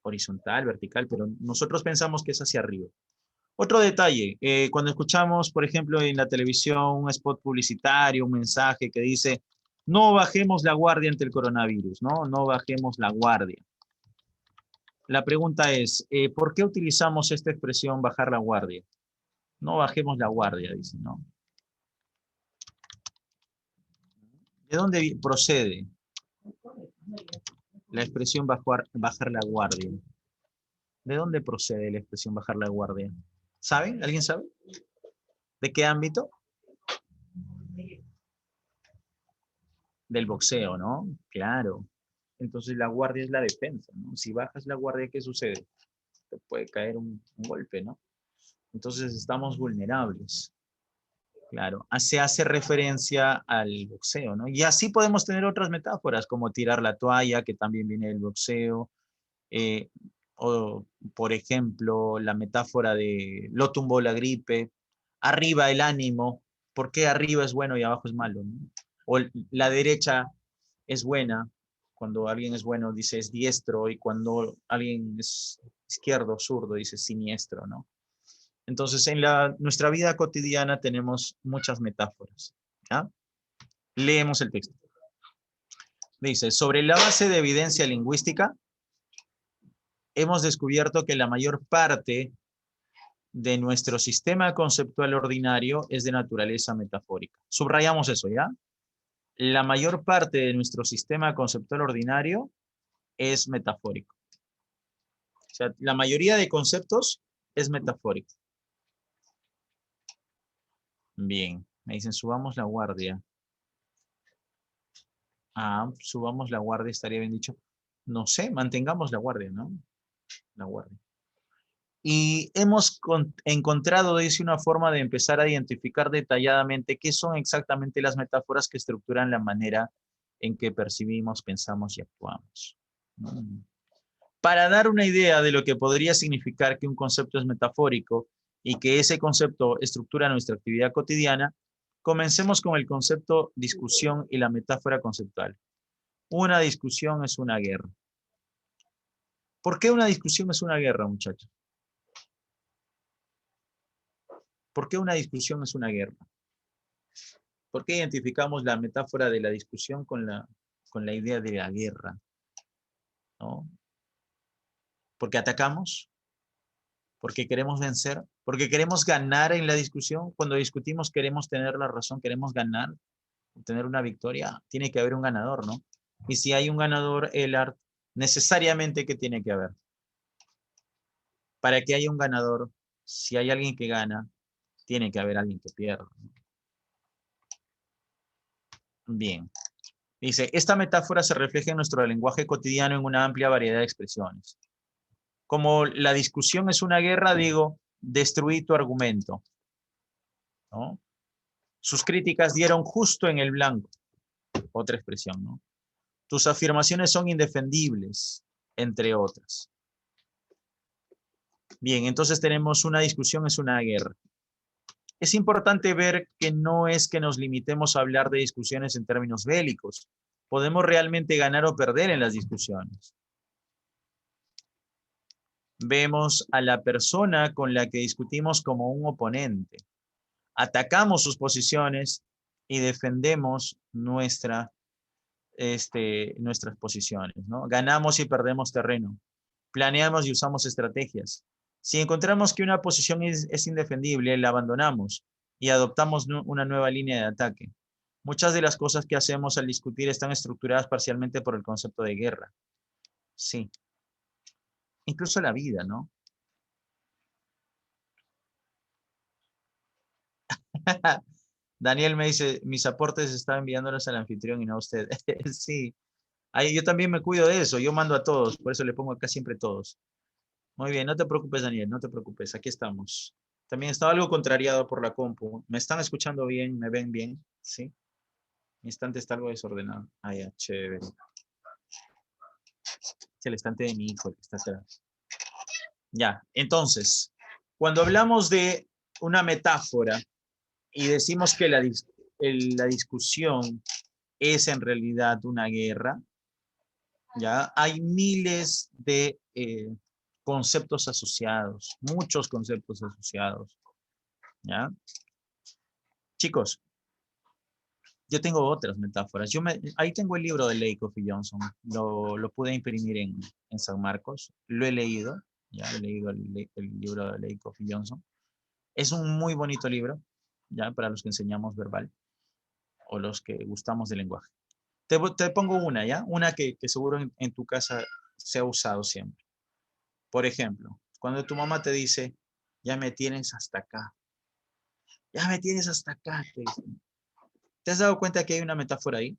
horizontal, vertical, pero nosotros pensamos que es hacia arriba. Otro detalle, cuando escuchamos, por ejemplo, en la televisión un spot publicitario, un mensaje que dice, no bajemos la guardia ante el coronavirus, ¿no? No bajemos la guardia. La pregunta es, ¿por qué utilizamos esta expresión bajar la guardia? No bajemos la guardia, dice, ¿no? ¿De dónde procede la expresión bajar la guardia? ¿De dónde procede la expresión bajar la guardia? ¿Saben? ¿Alguien sabe? ¿De qué ámbito? Del boxeo, ¿no? Claro. Entonces la guardia es la defensa, ¿no? Si bajas la guardia, ¿qué sucede? Te puede caer un golpe, ¿no? Entonces estamos vulnerables. Claro, se hace referencia al boxeo, ¿no? Y así podemos tener otras metáforas, como tirar la toalla, que también viene del boxeo, eh, o, por ejemplo, la metáfora de lo tumbó la gripe, arriba el ánimo, ¿por qué arriba es bueno y abajo es malo, ¿no? O la derecha es buena, cuando alguien es bueno dice es diestro, y cuando alguien es izquierdo, zurdo, dice siniestro, ¿no? Entonces, en nuestra vida cotidiana tenemos muchas metáforas. ¿Ya? Leemos el texto. Dice, sobre la base de evidencia lingüística, hemos descubierto que la mayor parte de nuestro sistema conceptual ordinario es de naturaleza metafórica. Subrayamos eso, ¿ya? La mayor parte de nuestro sistema conceptual ordinario es metafórico. O sea, la mayoría de conceptos es metafórico. Bien, me dicen, subamos la guardia. Ah, subamos la guardia, estaría bien dicho. No sé, mantengamos la guardia, ¿no? La guardia. Y hemos encontrado, dice, una forma de empezar a identificar detalladamente qué son exactamente las metáforas que estructuran la manera en que percibimos, pensamos y actuamos. Para dar una idea de lo que podría significar que un concepto es metafórico y que ese concepto estructura nuestra actividad cotidiana, comencemos con el concepto discusión y la metáfora conceptual. Una discusión es una guerra. ¿Por qué una discusión es una guerra, muchachos? ¿Por qué una discusión es una guerra? ¿Por qué identificamos la metáfora de la discusión con la idea de la guerra? ¿No? ¿Porque atacamos? ¿Porque queremos vencer? ¿Porque queremos ganar en la discusión? Cuando discutimos queremos tener la razón, queremos ganar, tener una victoria. Tiene que haber un ganador, ¿no? Y si hay un ganador, Elard, necesariamente, ¿qué tiene que haber? Para que haya un ganador, si hay alguien que gana, tiene que haber alguien que pierde. Bien. Dice, esta metáfora se refleja en nuestro lenguaje cotidiano en una amplia variedad de expresiones. Como la discusión es una guerra, digo, destruí tu argumento, ¿no? Sus críticas dieron justo en el blanco. Otra expresión, ¿no? Tus afirmaciones son indefendibles, entre otras. Bien, entonces tenemos una discusión, es una guerra. Es importante ver que no es que nos limitemos a hablar de discusiones en términos bélicos. Podemos realmente ganar o perder en las discusiones. Vemos a la persona con la que discutimos como un oponente. Atacamos sus posiciones y defendemos nuestras posiciones, ¿no? Ganamos y perdemos terreno. Planeamos y usamos estrategias. Si encontramos que una posición es indefendible, la abandonamos y adoptamos una nueva línea de ataque. Muchas de las cosas que hacemos al discutir están estructuradas parcialmente por el concepto de guerra. Sí. Incluso la vida, ¿no? Daniel me dice, mis aportes están enviándolos al anfitrión y no a usted. Sí. Ahí yo también me cuido de eso. Yo mando a todos. Por eso le pongo acá siempre todos. Muy bien, no te preocupes, Daniel, no te preocupes, aquí estamos. También estaba algo contrariado por la compu. ¿Me están escuchando bien? ¿Me ven bien? Sí. Mi estante está algo desordenado. Ah, ya, chévere. Es el estante de mi hijo el que está atrás. Ya, entonces, cuando hablamos de una metáfora y decimos que la discusión es en realidad una guerra, ya hay miles de conceptos asociados, muchos conceptos asociados. ¿Ya? Chicos, yo tengo otras metáforas. Ahí tengo el libro de Lakoff y Johnson. Lo pude imprimir en San Marcos. Lo he leído. Ya he leído el libro de Lakoff y Johnson. Es un muy bonito libro, ya para los que enseñamos verbal o los que gustamos del lenguaje. Te pongo una, ¿ya? Una que seguro en tu casa se ha usado siempre. Por ejemplo, cuando tu mamá te dice, ya me tienes hasta acá. Ya me tienes hasta acá. ¿Te has dado cuenta que hay una metáfora ahí?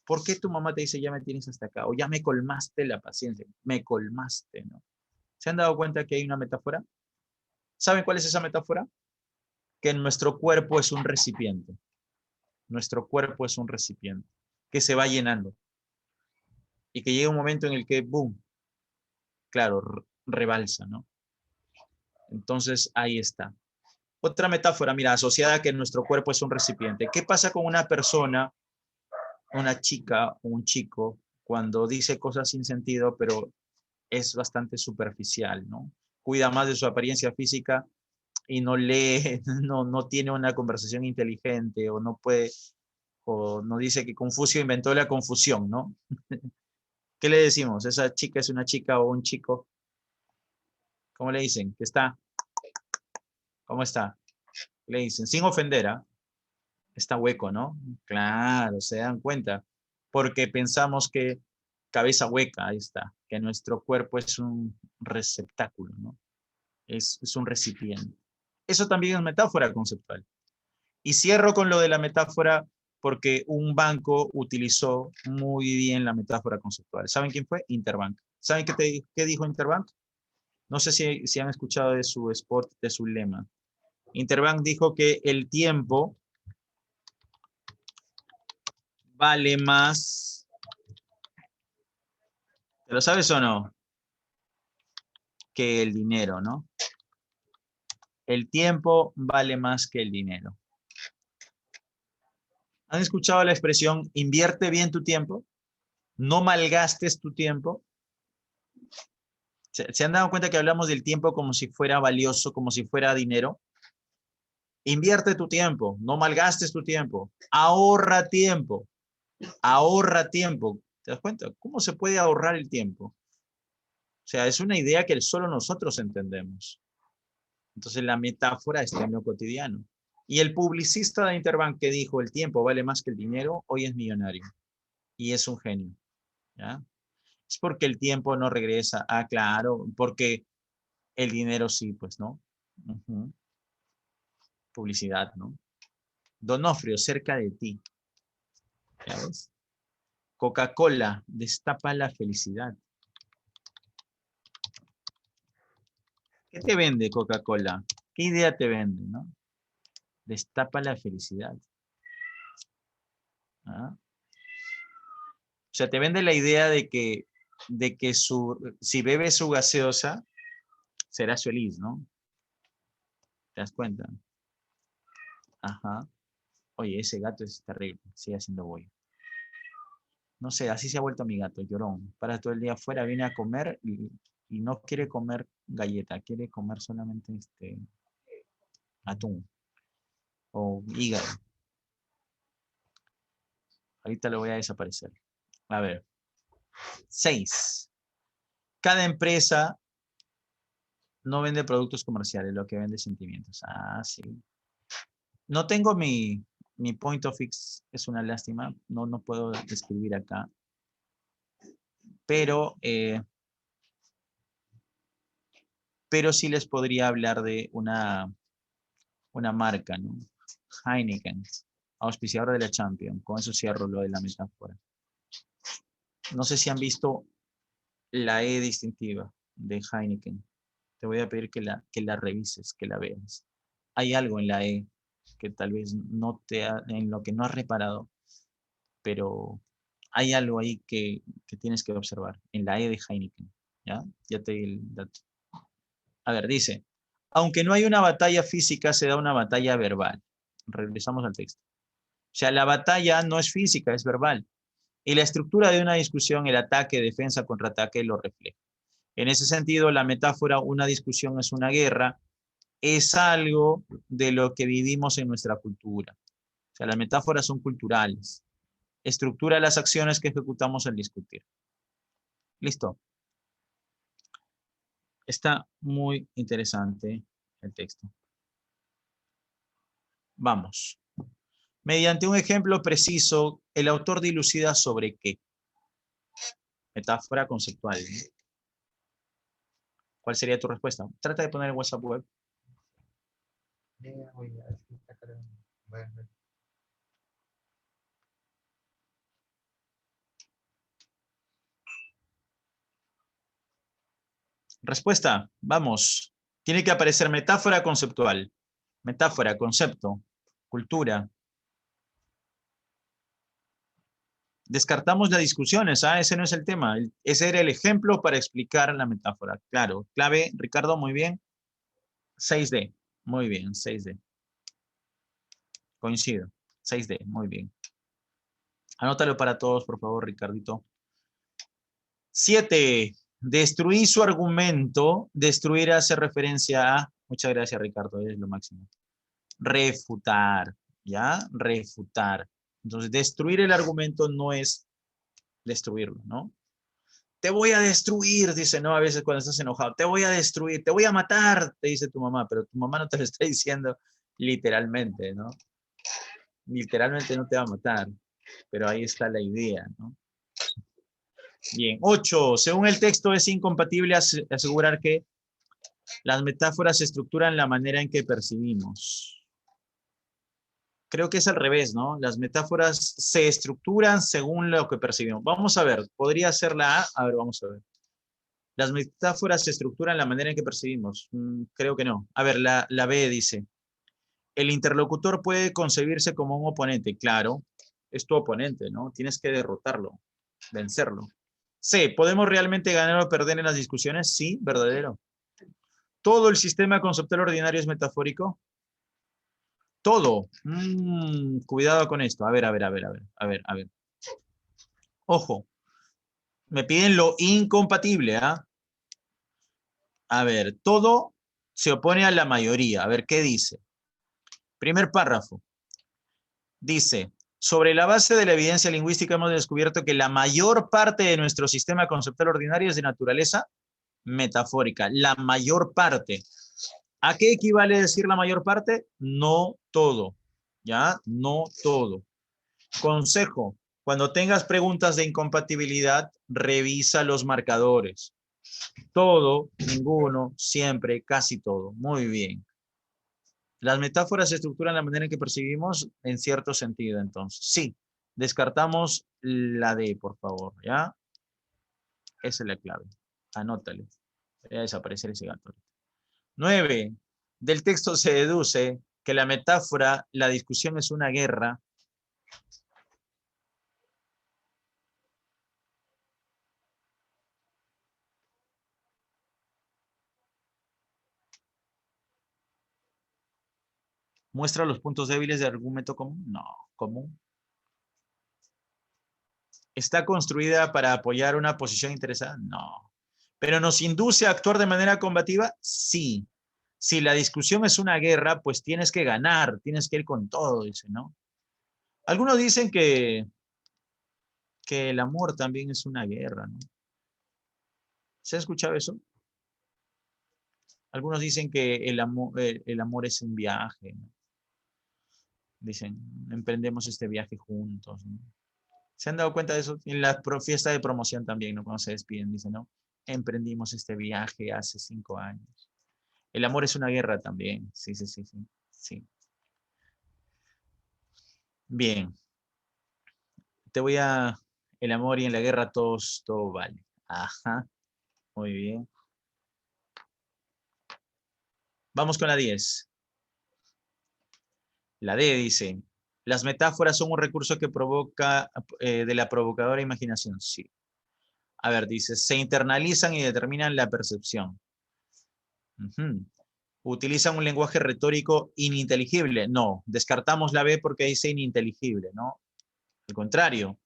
¿Por qué tu mamá te dice, ya me tienes hasta acá? O ya me colmaste la paciencia. Me colmaste, ¿no? ¿Se han dado cuenta que hay una metáfora? ¿Saben cuál es esa metáfora? Que nuestro cuerpo es un recipiente. Nuestro cuerpo es un recipiente que se va llenando. Y que llega un momento en el que, boom, claro, rebalsa, ¿no? Entonces, ahí está. Otra metáfora, mira, asociada a que nuestro cuerpo es un recipiente. ¿Qué pasa con una persona, una chica o un chico, cuando dice cosas sin sentido, pero es bastante superficial, ¿no? Cuida más de su apariencia física y no lee, no tiene una conversación inteligente o no puede, o no dice que Confucio inventó la confusión, ¿no? ¿Qué le decimos? ¿Esa chica es una chica o un chico? ¿Cómo le dicen? ¿Qué está? ¿Cómo está? Le dicen, sin ofender, ¿ah? Está hueco, ¿no? Claro, se dan cuenta. Porque pensamos que cabeza hueca, ahí está, que nuestro cuerpo es un receptáculo, ¿no? Es un recipiente. Eso también es metáfora conceptual. Y cierro con lo de la metáfora porque un banco utilizó muy bien la metáfora conceptual. ¿Saben quién fue? Interbank. ¿Saben qué dijo Interbank? No sé si han escuchado de su spot, de su lema. Interbank dijo que el tiempo vale más. ¿Te lo sabes o no? que el dinero, ¿no? El tiempo vale más que el dinero. ¿Han escuchado la expresión invierte bien tu tiempo? No malgastes tu tiempo. ¿Se han dado cuenta que hablamos del tiempo como si fuera valioso, como si fuera dinero? Invierte tu tiempo, no malgastes tu tiempo. Ahorra tiempo. Ahorra tiempo. ¿Te das cuenta? ¿Cómo se puede ahorrar el tiempo? O sea, es una idea que solo nosotros entendemos. Entonces la metáfora está en lo cotidiano. Y el publicista de Interbank que dijo el tiempo vale más que el dinero, hoy es millonario. Y es un genio. ¿Ya? Es porque el tiempo no regresa. Ah, claro, porque el dinero sí, pues, ¿no? Ujú. Publicidad, ¿no? Donofrio, cerca de ti. ¿Ya ves? Coca-Cola, destapa la felicidad. ¿Qué te vende Coca-Cola? ¿Qué idea te vende, no? Destapa la felicidad. ¿Ah? O sea, te vende la idea de que si bebe su gaseosa, serás feliz, ¿no? ¿Te das cuenta? Ajá. Oye, ese gato es terrible, sigue haciendo boya. No sé, así se ha vuelto mi gato, llorón. Para todo el día afuera, viene a comer y no quiere comer galleta, quiere comer solamente atún o hígado. Ahorita lo voy a desaparecer. A ver. 6. Cada empresa no vende productos comerciales, lo que vende sentimientos. Ah, sí. No tengo mi point of fix, es una lástima. No puedo escribir acá. Pero sí les podría hablar de una marca, ¿no? Heineken, auspiciador de la Champions. Con eso cierro lo de la metáfora. No sé si han visto la E distintiva de Heineken. Te voy a pedir que la revises, que la veas. Hay algo en la E que tal vez en lo que no has reparado, pero hay algo ahí que tienes que observar, en la E de Heineken. ¿Ya? Ya te di el dato. A ver, dice, aunque no hay una batalla física, se da una batalla verbal. Regresamos al texto. O sea, la batalla no es física, es verbal. Y la estructura de una discusión, el ataque, defensa, contraataque, lo refleja. En ese sentido, la metáfora, una discusión es una guerra, es algo de lo que vivimos en nuestra cultura. O sea, las metáforas son culturales. Estructura las acciones que ejecutamos al discutir. Listo. Está muy interesante el texto. Vamos. Mediante un ejemplo preciso, el autor dilucida sobre qué. Metáfora conceptual. ¿Cuál sería tu respuesta? Trata de poner el WhatsApp web. Respuesta, vamos. Tiene que aparecer metáfora conceptual. Metáfora, concepto, cultura. Descartamos las discusiones, ese no es el tema. Ese era el ejemplo para explicar la metáfora. Claro, clave, Ricardo, muy bien. 6D, muy bien, 6D. Coincido, 6D, muy bien. Anótalo para todos, por favor, Ricardito. 7. Destruir su argumento. Destruir hace referencia a... Muchas gracias, Ricardo, es lo máximo. Refutar, ¿ya? Refutar. Entonces, destruir el argumento no es destruirlo, ¿no? Te voy a destruir, dice, ¿no? A veces cuando estás enojado, te voy a destruir, te voy a matar, te dice tu mamá, pero tu mamá no te lo está diciendo literalmente, ¿no? Literalmente no te va a matar, pero ahí está la idea, ¿no? Bien, 8. Según el texto es incompatible asegurar que las metáforas se estructuran la manera en que percibimos. Creo que es al revés, ¿no? Las metáforas se estructuran según lo que percibimos. Vamos a ver, podría ser la A. A ver, vamos a ver. Las metáforas se estructuran la manera en que percibimos. Creo que no. A ver, la B dice, el interlocutor puede concebirse como un oponente. Claro, es tu oponente, ¿no? Tienes que derrotarlo, vencerlo. C, ¿podemos realmente ganar o perder en las discusiones? Sí, verdadero. ¿Todo el sistema conceptual ordinario es metafórico? Todo. Cuidado con esto. A ver. Ojo. Me piden lo incompatible, ¿ah? A ver, todo se opone a la mayoría. A ver, ¿qué dice? Primer párrafo. Dice, sobre la base de la evidencia lingüística hemos descubierto que la mayor parte de nuestro sistema conceptual ordinario es de naturaleza metafórica. La mayor parte. ¿A qué equivale decir la mayor parte? No todo. ¿Ya? No todo. Consejo. Cuando tengas preguntas de incompatibilidad, revisa los marcadores. Todo, ninguno, siempre, casi todo. Muy bien. Las metáforas estructuran la manera en que percibimos en cierto sentido, entonces. Sí, descartamos la D, por favor, ¿ya? Esa es la clave. Anótale. Voy a desaparecer ese gato. 9. Del texto se deduce que la metáfora, la discusión es una guerra. ¿Muestra los puntos débiles de argumento común? No, común. ¿Está construida para apoyar una posición interesada? No. ¿Pero nos induce a actuar de manera combativa? Sí. Si la discusión es una guerra, pues tienes que ganar, tienes que ir con todo, dice, ¿no? Algunos dicen que el amor también es una guerra, ¿no? ¿Se ha escuchado eso? Algunos dicen que el amor es un viaje, ¿no? Dicen, emprendemos este viaje juntos, ¿no? ¿Se han dado cuenta de eso? En la fiesta de promoción también, ¿no? Cuando se despiden, dicen, ¿no? Emprendimos este viaje hace 5 años. El amor es una guerra también. Sí. Sí. Bien. Te voy a... El amor y en la guerra todo vale. Ajá. Muy bien. Vamos con la 10. La D dice, las metáforas son un recurso que provoca de la provocadora imaginación. Sí. A ver, dice, se internalizan y determinan la percepción. ¿Utilizan un lenguaje retórico ininteligible? No, descartamos la B porque dice ininteligible, ¿no? Al contrario.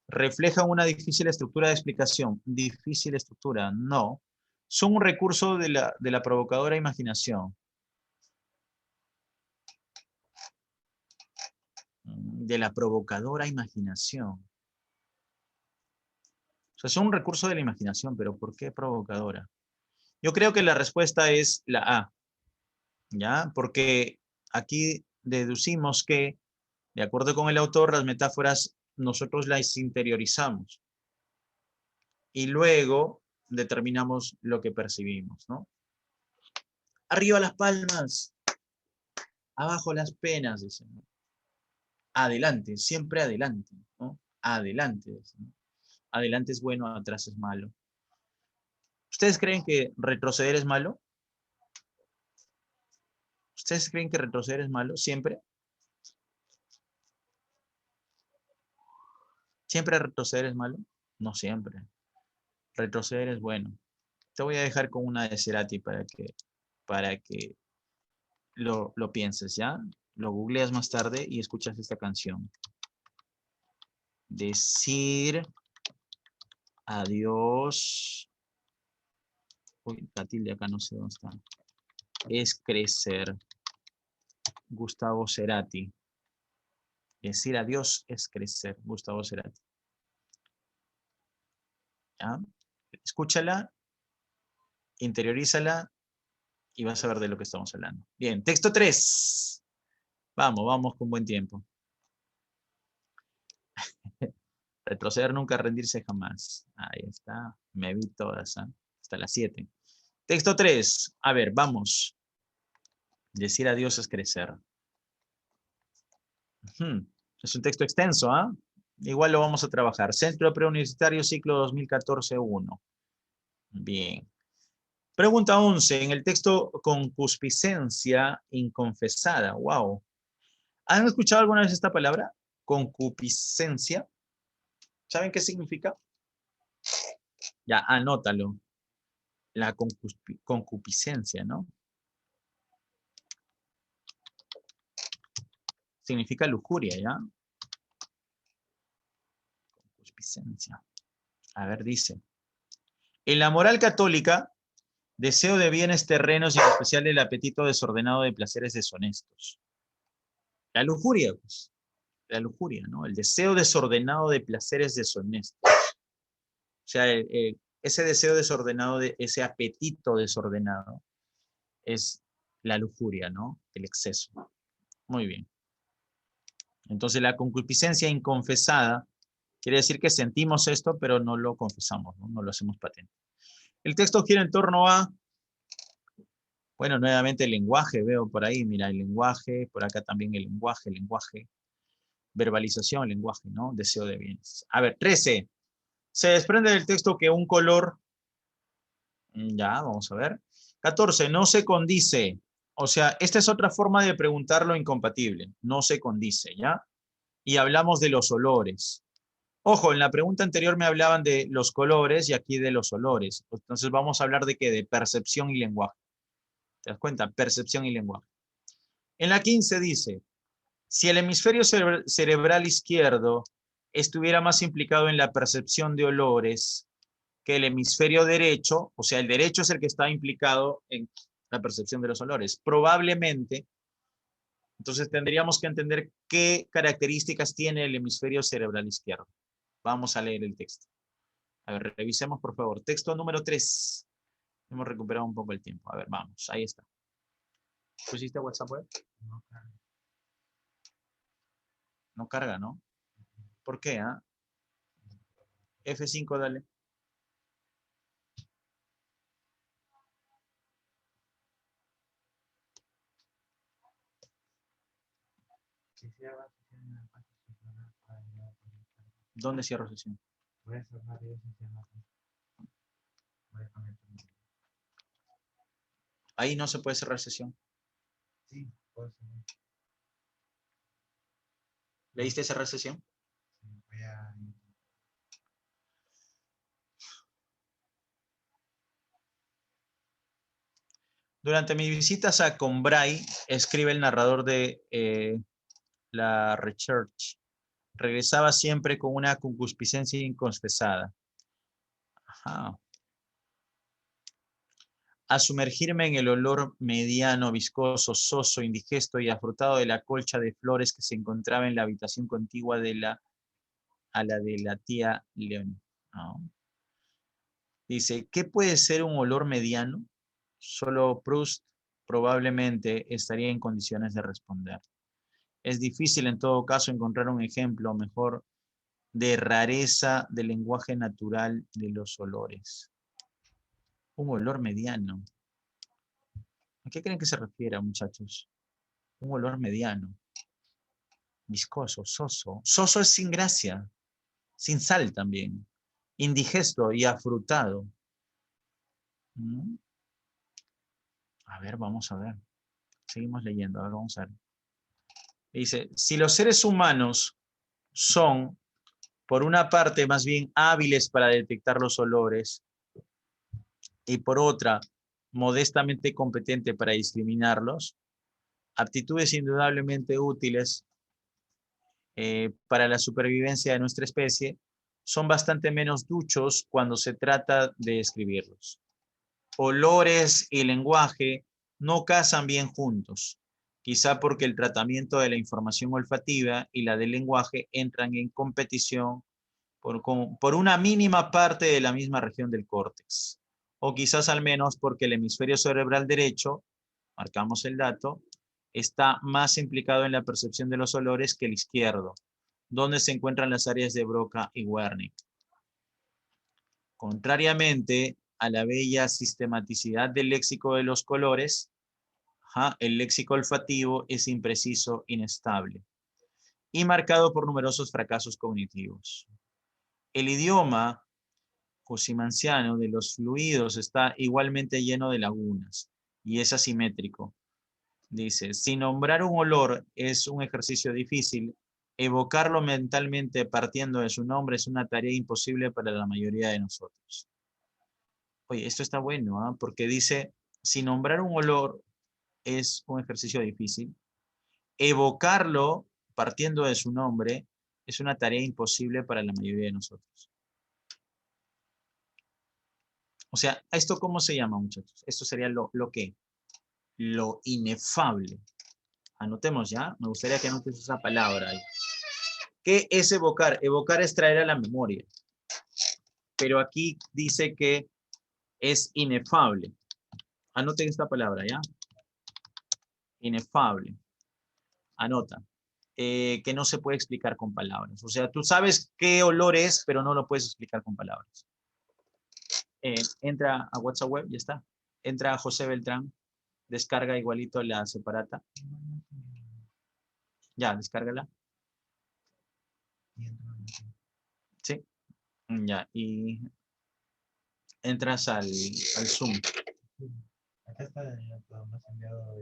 ¿Reflejan una difícil estructura de explicación? Difícil estructura, no. Son un recurso de la provocadora imaginación. De la provocadora imaginación. O sea, son un recurso de la imaginación, pero ¿por qué provocadora? Yo creo que la respuesta es la A, ¿ya? Porque aquí deducimos que, de acuerdo con el autor, las metáforas nosotros las interiorizamos y luego determinamos lo que percibimos, ¿no? Arriba las palmas, abajo las penas, dicen, ¿no? Adelante, siempre adelante, ¿no? Adelante, dicen, ¿no? Adelante es bueno, atrás es malo. ¿Ustedes creen que retroceder es malo? ¿Ustedes creen que retroceder es malo? ¿Siempre? ¿Siempre retroceder es malo? No siempre. Retroceder es bueno. Te voy a dejar con una de Cerati para que lo pienses, ¿ya? Lo googleas más tarde y escuchas esta canción. Decir adiós. Uy, la tilde acá no sé dónde está. Es crecer. Gustavo Cerati. Decir adiós es crecer. Gustavo Cerati. ¿Ya? Escúchala, interiorízala y vas a ver de lo que estamos hablando. Bien, texto 3. Vamos con buen tiempo. Retroceder nunca, rendirse jamás. Ahí está. Me vi todas, ¿eh? Hasta las 7. Texto 3. A ver, vamos. Decir adiós es crecer. Es un texto extenso, ¿ah? Igual lo vamos a trabajar. Centro Preuniversitario, ciclo 2014-1. Bien. Pregunta 11. En el texto concupiscencia inconfesada. Wow. ¿Han escuchado alguna vez esta palabra? Concupiscencia. ¿Saben qué significa? Ya, anótalo. la concupiscencia, ¿no? Significa lujuria, ¿ya? Concupiscencia. A ver, dice. En la moral católica, deseo de bienes terrenos y en especial el apetito desordenado de placeres deshonestos. La lujuria, pues. La lujuria, ¿no? El deseo desordenado de placeres deshonestos. O sea, ese deseo desordenado, ese apetito desordenado, es la lujuria, ¿no? El exceso. Muy bien. Entonces, la concupiscencia inconfesada quiere decir que sentimos esto, pero no lo confesamos, ¿no? No lo hacemos patente. El texto gira en torno a, bueno, nuevamente el lenguaje, veo por ahí, mira, el lenguaje, por acá también el lenguaje, verbalización, lenguaje, ¿no? Deseo de bienes. A ver, 13. Se desprende del texto que un color, ya, vamos a ver. 14, no se condice. O sea, esta es otra forma de preguntar lo incompatible. No se condice, ¿ya? Y hablamos de los olores. Ojo, en la pregunta anterior me hablaban de los colores y aquí de los olores. Entonces vamos a hablar de qué? De percepción y lenguaje. ¿Te das cuenta? Percepción y lenguaje. En la 15 dice, si el hemisferio cerebral izquierdo estuviera más implicado en la percepción de olores que el hemisferio derecho, o sea, el derecho es el que está implicado en la percepción de los olores, probablemente, entonces tendríamos que entender qué características tiene el hemisferio cerebral izquierdo. Vamos a leer el texto. A ver, revisemos por favor. Texto número 3. Hemos recuperado un poco el tiempo. A ver, vamos, ahí está. ¿Pusiste WhatsApp web? No carga. No carga, ¿no? ¿Por qué? F5, dale. ¿Dónde cierro sesión? Ahí no se puede cerrar sesión. Sí, puede cerrar. ¿Le diste cerrar sesión? Sí, voy a... Durante mis visitas a Combray, escribe el narrador de la Research, regresaba siempre con una concupiscencia inconfesada. Ajá. A sumergirme en el olor mediano, viscoso, soso, indigesto y afrutado de la colcha de flores que se encontraba en la habitación contigua a la de la tía León. ¿No? Dice, ¿qué puede ser un olor mediano? Solo Proust probablemente estaría en condiciones de responder. Es difícil en todo caso encontrar un ejemplo mejor de rareza del lenguaje natural de los olores. Un olor mediano. ¿A qué creen que se refiere, muchachos? Un olor mediano. Viscoso, soso. Soso es sin gracia, sin sal también. Indigesto y afrutado. ¿Mm? A ver, vamos a ver. Seguimos leyendo, a ver, vamos a ver. Dice, si los seres humanos son, por una parte, más bien hábiles para detectar los olores y por otra, modestamente competente para discriminarlos, aptitudes indudablemente útiles para la supervivencia de nuestra especie, son bastante menos duchos cuando se trata de escribirlos. Olores y lenguaje no casan bien juntos, quizá porque el tratamiento de la información olfativa y la del lenguaje entran en competición por una mínima parte de la misma región del córtex, o quizás al menos porque el hemisferio cerebral derecho, marcamos el dato, está más implicado en la percepción de los olores que el izquierdo, donde se encuentran las áreas de Broca y Wernicke. Contrariamente a la bella sistematicidad del léxico de los colores, el léxico olfativo es impreciso, inestable y marcado por numerosos fracasos cognitivos. El idioma cosimanciano de los fluidos está igualmente lleno de lagunas y es asimétrico. Dice, si nombrar un olor es un ejercicio difícil, evocarlo mentalmente partiendo de su nombre es una tarea imposible para la mayoría de nosotros. Oye, esto está bueno, ¿ah? Porque dice, si nombrar un olor es un ejercicio difícil, evocarlo partiendo de su nombre es una tarea imposible para la mayoría de nosotros. O sea, ¿esto cómo se llama, muchachos? Esto sería lo que, lo inefable. Anotemos ya. Me gustaría que anotes esa palabra ahí. ¿Qué es evocar? Evocar es traer a la memoria. Pero aquí dice que es inefable. Anoten esta palabra, ¿ya? Inefable. Anota. Que no se puede explicar con palabras. O sea, tú sabes qué olor es, pero no lo puedes explicar con palabras. Entra a WhatsApp Web, ya está. Entra a José Beltrán, descarga igualito la separata. Ya, descárgala. Sí. Ya, y entras al Zoom. Acá está, ya me has enviado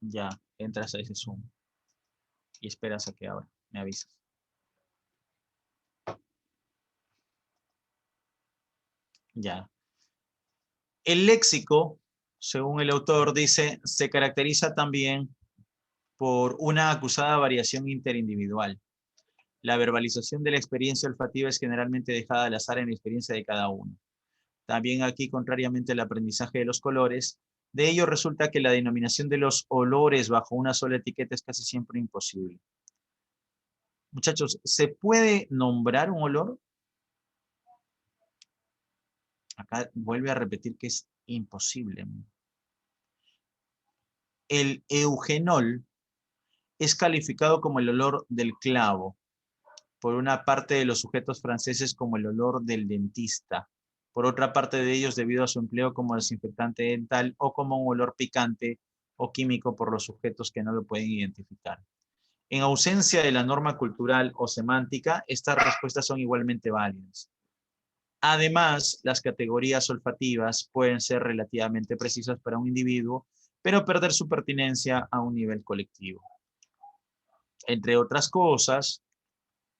Ya, entras a ese Zoom y esperas a que abra. Me avisas. Ya. El léxico, según el autor, dice, se caracteriza también por una acusada variación interindividual. La verbalización de la experiencia olfativa es generalmente dejada al azar en la experiencia de cada uno. También aquí, contrariamente al aprendizaje de los colores, de ello resulta que la denominación de los olores bajo una sola etiqueta es casi siempre imposible. Muchachos, ¿se puede nombrar un olor? Acá vuelve a repetir que es imposible. El eugenol es calificado como el olor del clavo por una parte de los sujetos franceses como el olor del dentista, por otra parte de ellos debido a su empleo como desinfectante dental o como un olor picante o químico por los sujetos que no lo pueden identificar. En ausencia de la norma cultural o semántica, estas respuestas son igualmente válidas. Además, las categorías olfativas pueden ser relativamente precisas para un individuo, pero perder su pertinencia a un nivel colectivo. Entre otras cosas,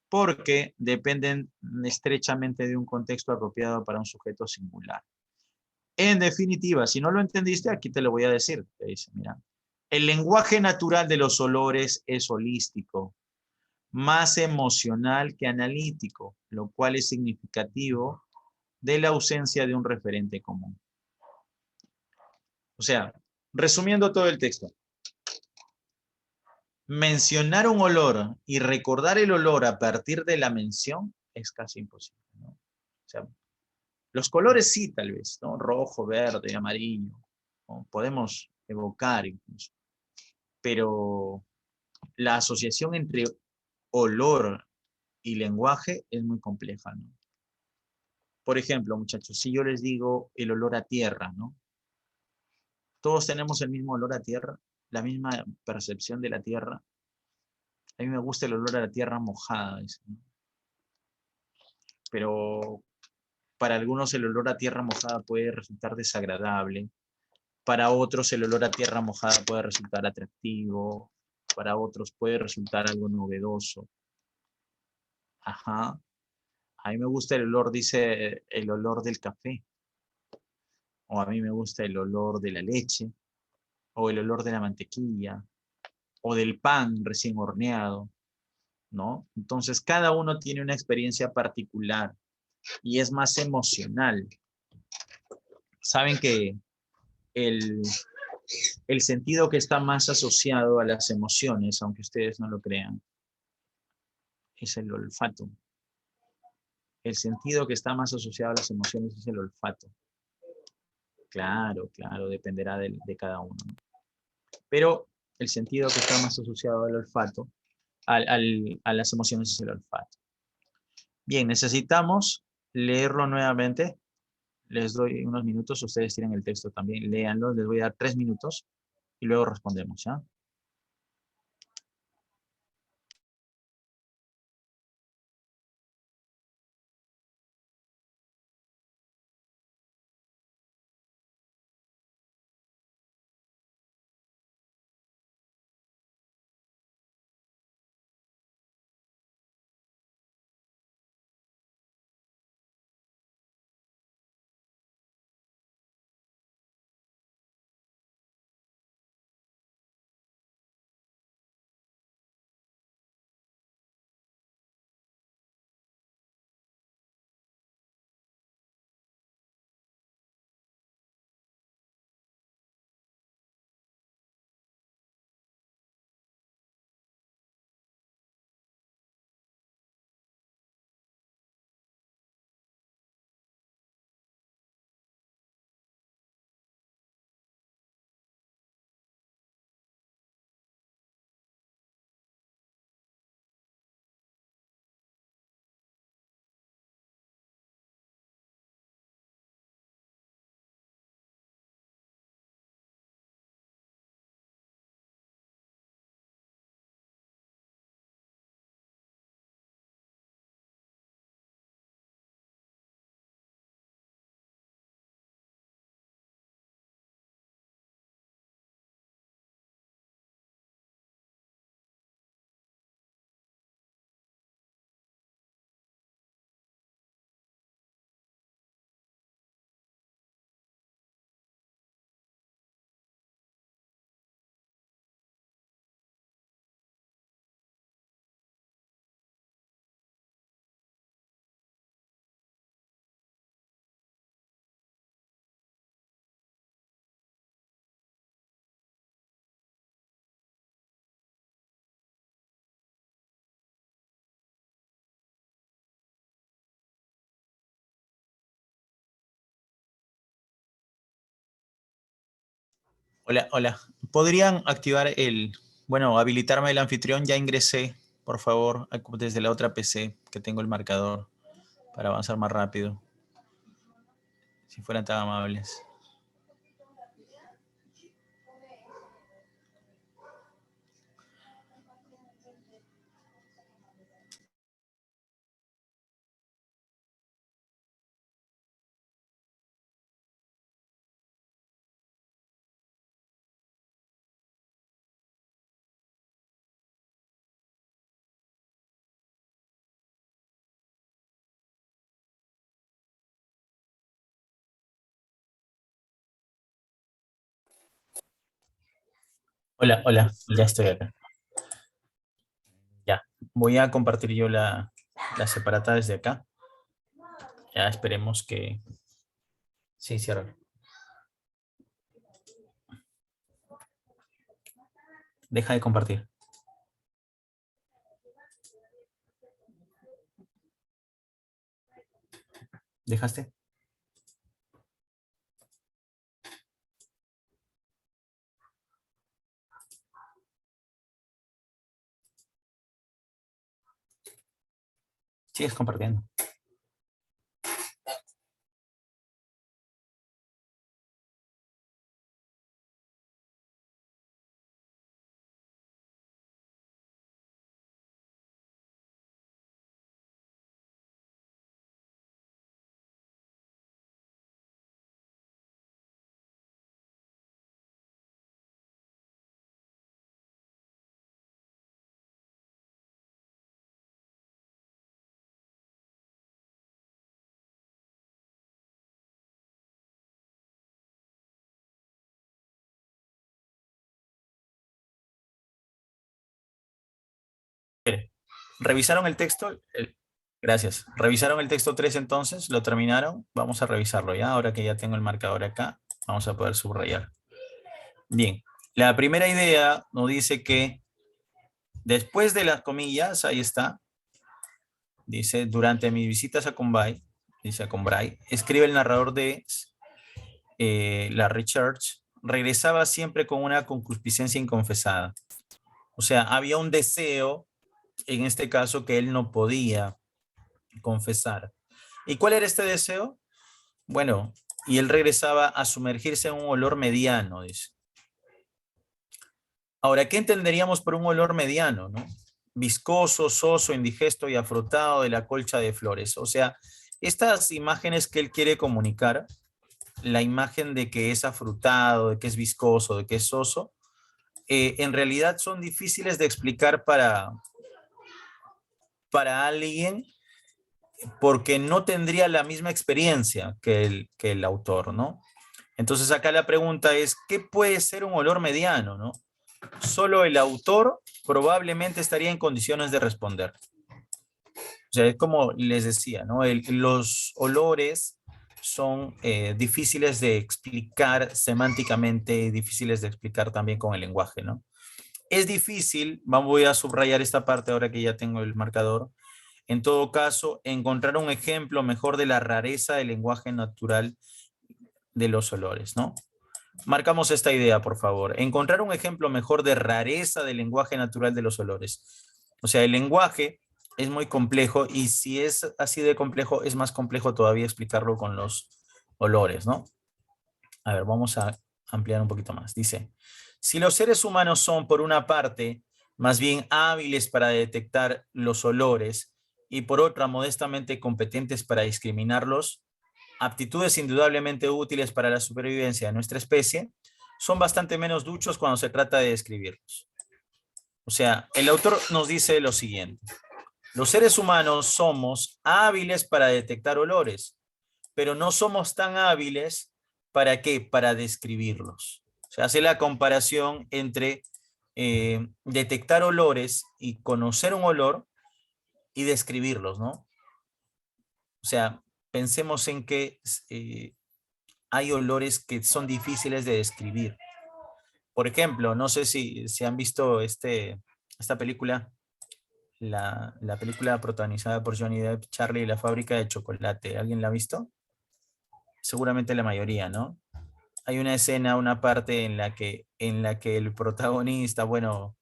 porque dependen estrechamente de un contexto apropiado para un sujeto singular. En definitiva, si no lo entendiste, aquí te lo voy a decir. Te dice, mira, el lenguaje natural de los olores es holístico, más emocional que analítico, lo cual es significativo de la ausencia de un referente común. O sea, resumiendo todo el texto, mencionar un olor y recordar el olor a partir de la mención es casi imposible, ¿no? O sea, los colores sí, tal vez, ¿no? Rojo, verde, amarillo, ¿no? Podemos evocar incluso, pero la asociación entre olor y lenguaje es muy compleja, ¿no? Por ejemplo, muchachos, si yo les digo el olor a tierra, ¿no? Todos tenemos el mismo olor a tierra, la misma percepción de la tierra. A mí me gusta el olor a la tierra mojada, ¿no? Pero para algunos el olor a tierra mojada puede resultar desagradable. Para otros el olor a tierra mojada puede resultar atractivo. Para otros puede resultar algo novedoso. Ajá. A mí me gusta el olor, dice, el olor del café. O a mí me gusta el olor de la leche. O el olor de la mantequilla. O del pan recién horneado, ¿no? Entonces, cada uno tiene una experiencia particular y es más emocional. Saben que el, el sentido que está más asociado a las emociones, aunque ustedes no lo crean, es el olfato. El sentido que está más asociado a las emociones es el olfato. Claro, claro, dependerá de cada uno, ¿no? Pero el sentido que está más asociado al olfato, a las emociones es el olfato. Bien, necesitamos leerlo nuevamente. Les doy unos minutos, ustedes tienen el texto también, léanlo, les voy a dar 3 minutos y luego respondemos, ¿ya? Hola, hola. ¿Podrían activar bueno, habilitarme el anfitrión? Ya ingresé, por favor, desde la otra PC que tengo el marcador para avanzar más rápido. Si fueran tan amables. Hola, hola, ya estoy acá. Ya, voy a compartir yo la separata desde acá. Ya esperemos que... Sí, cierra. Deja de compartir. ¿Dejaste? Sigues compartiendo. ¿Revisaron el texto? Gracias. ¿Revisaron el texto 3 entonces? ¿Lo terminaron? Vamos a revisarlo ya. Ahora que ya tengo el marcador acá, vamos a poder subrayar. Bien. La primera idea nos dice que después de las comillas, ahí está, dice, durante mis visitas a Combray, dice a Combray, escribe el narrador de la Research, regresaba siempre con una concupiscencia inconfesada. O sea, había un deseo, en este caso, que él no podía confesar. ¿Y cuál era este deseo? Bueno, y él regresaba a sumergirse en un olor mediano, dice. Ahora, ¿qué entenderíamos por un olor mediano, no? Viscoso, soso, indigesto y afrutado de la colcha de flores. O sea, estas imágenes que él quiere comunicar, la imagen de que es afrutado, de que es viscoso, de que es soso, en realidad son difíciles de explicar para alguien porque no tendría la misma experiencia que el autor, ¿no? Entonces acá la pregunta es, ¿qué puede ser un olor mediano, no? Solo el autor probablemente estaría en condiciones de responder. O sea, es como les decía, ¿no? Los olores son difíciles de explicar semánticamente, difíciles de explicar también con el lenguaje, ¿no? Es difícil, voy a subrayar esta parte ahora que ya tengo el marcador, en todo caso, encontrar un ejemplo mejor de la rareza del lenguaje natural de los olores, ¿no? Marcamos esta idea, por favor. Encontrar un ejemplo mejor de rareza del lenguaje natural de los olores. O sea, el lenguaje es muy complejo y si es así de complejo, es más complejo todavía explicarlo con los olores, ¿no? A ver, vamos a ampliar un poquito más. Dice, si los seres humanos son, por una parte, más bien hábiles para detectar los olores y por otra, modestamente competentes para discriminarlos, aptitudes indudablemente útiles para la supervivencia de nuestra especie, son bastante menos duchos cuando se trata de describirlos. O sea, el autor nos dice lo siguiente. Los seres humanos somos hábiles para detectar olores, pero no somos tan hábiles ¿para qué? Para describirlos. O sea, hace la comparación entre detectar olores y conocer un olor y describirlos, ¿no? O sea, pensemos en que hay olores que son difíciles de describir. Por ejemplo, no sé si han visto esta película, la película protagonizada por Johnny Depp, Charlie y la fábrica de chocolate. ¿Alguien la ha visto? Seguramente la mayoría, ¿no? hay una escena, una parte en la que el protagonista, bueno,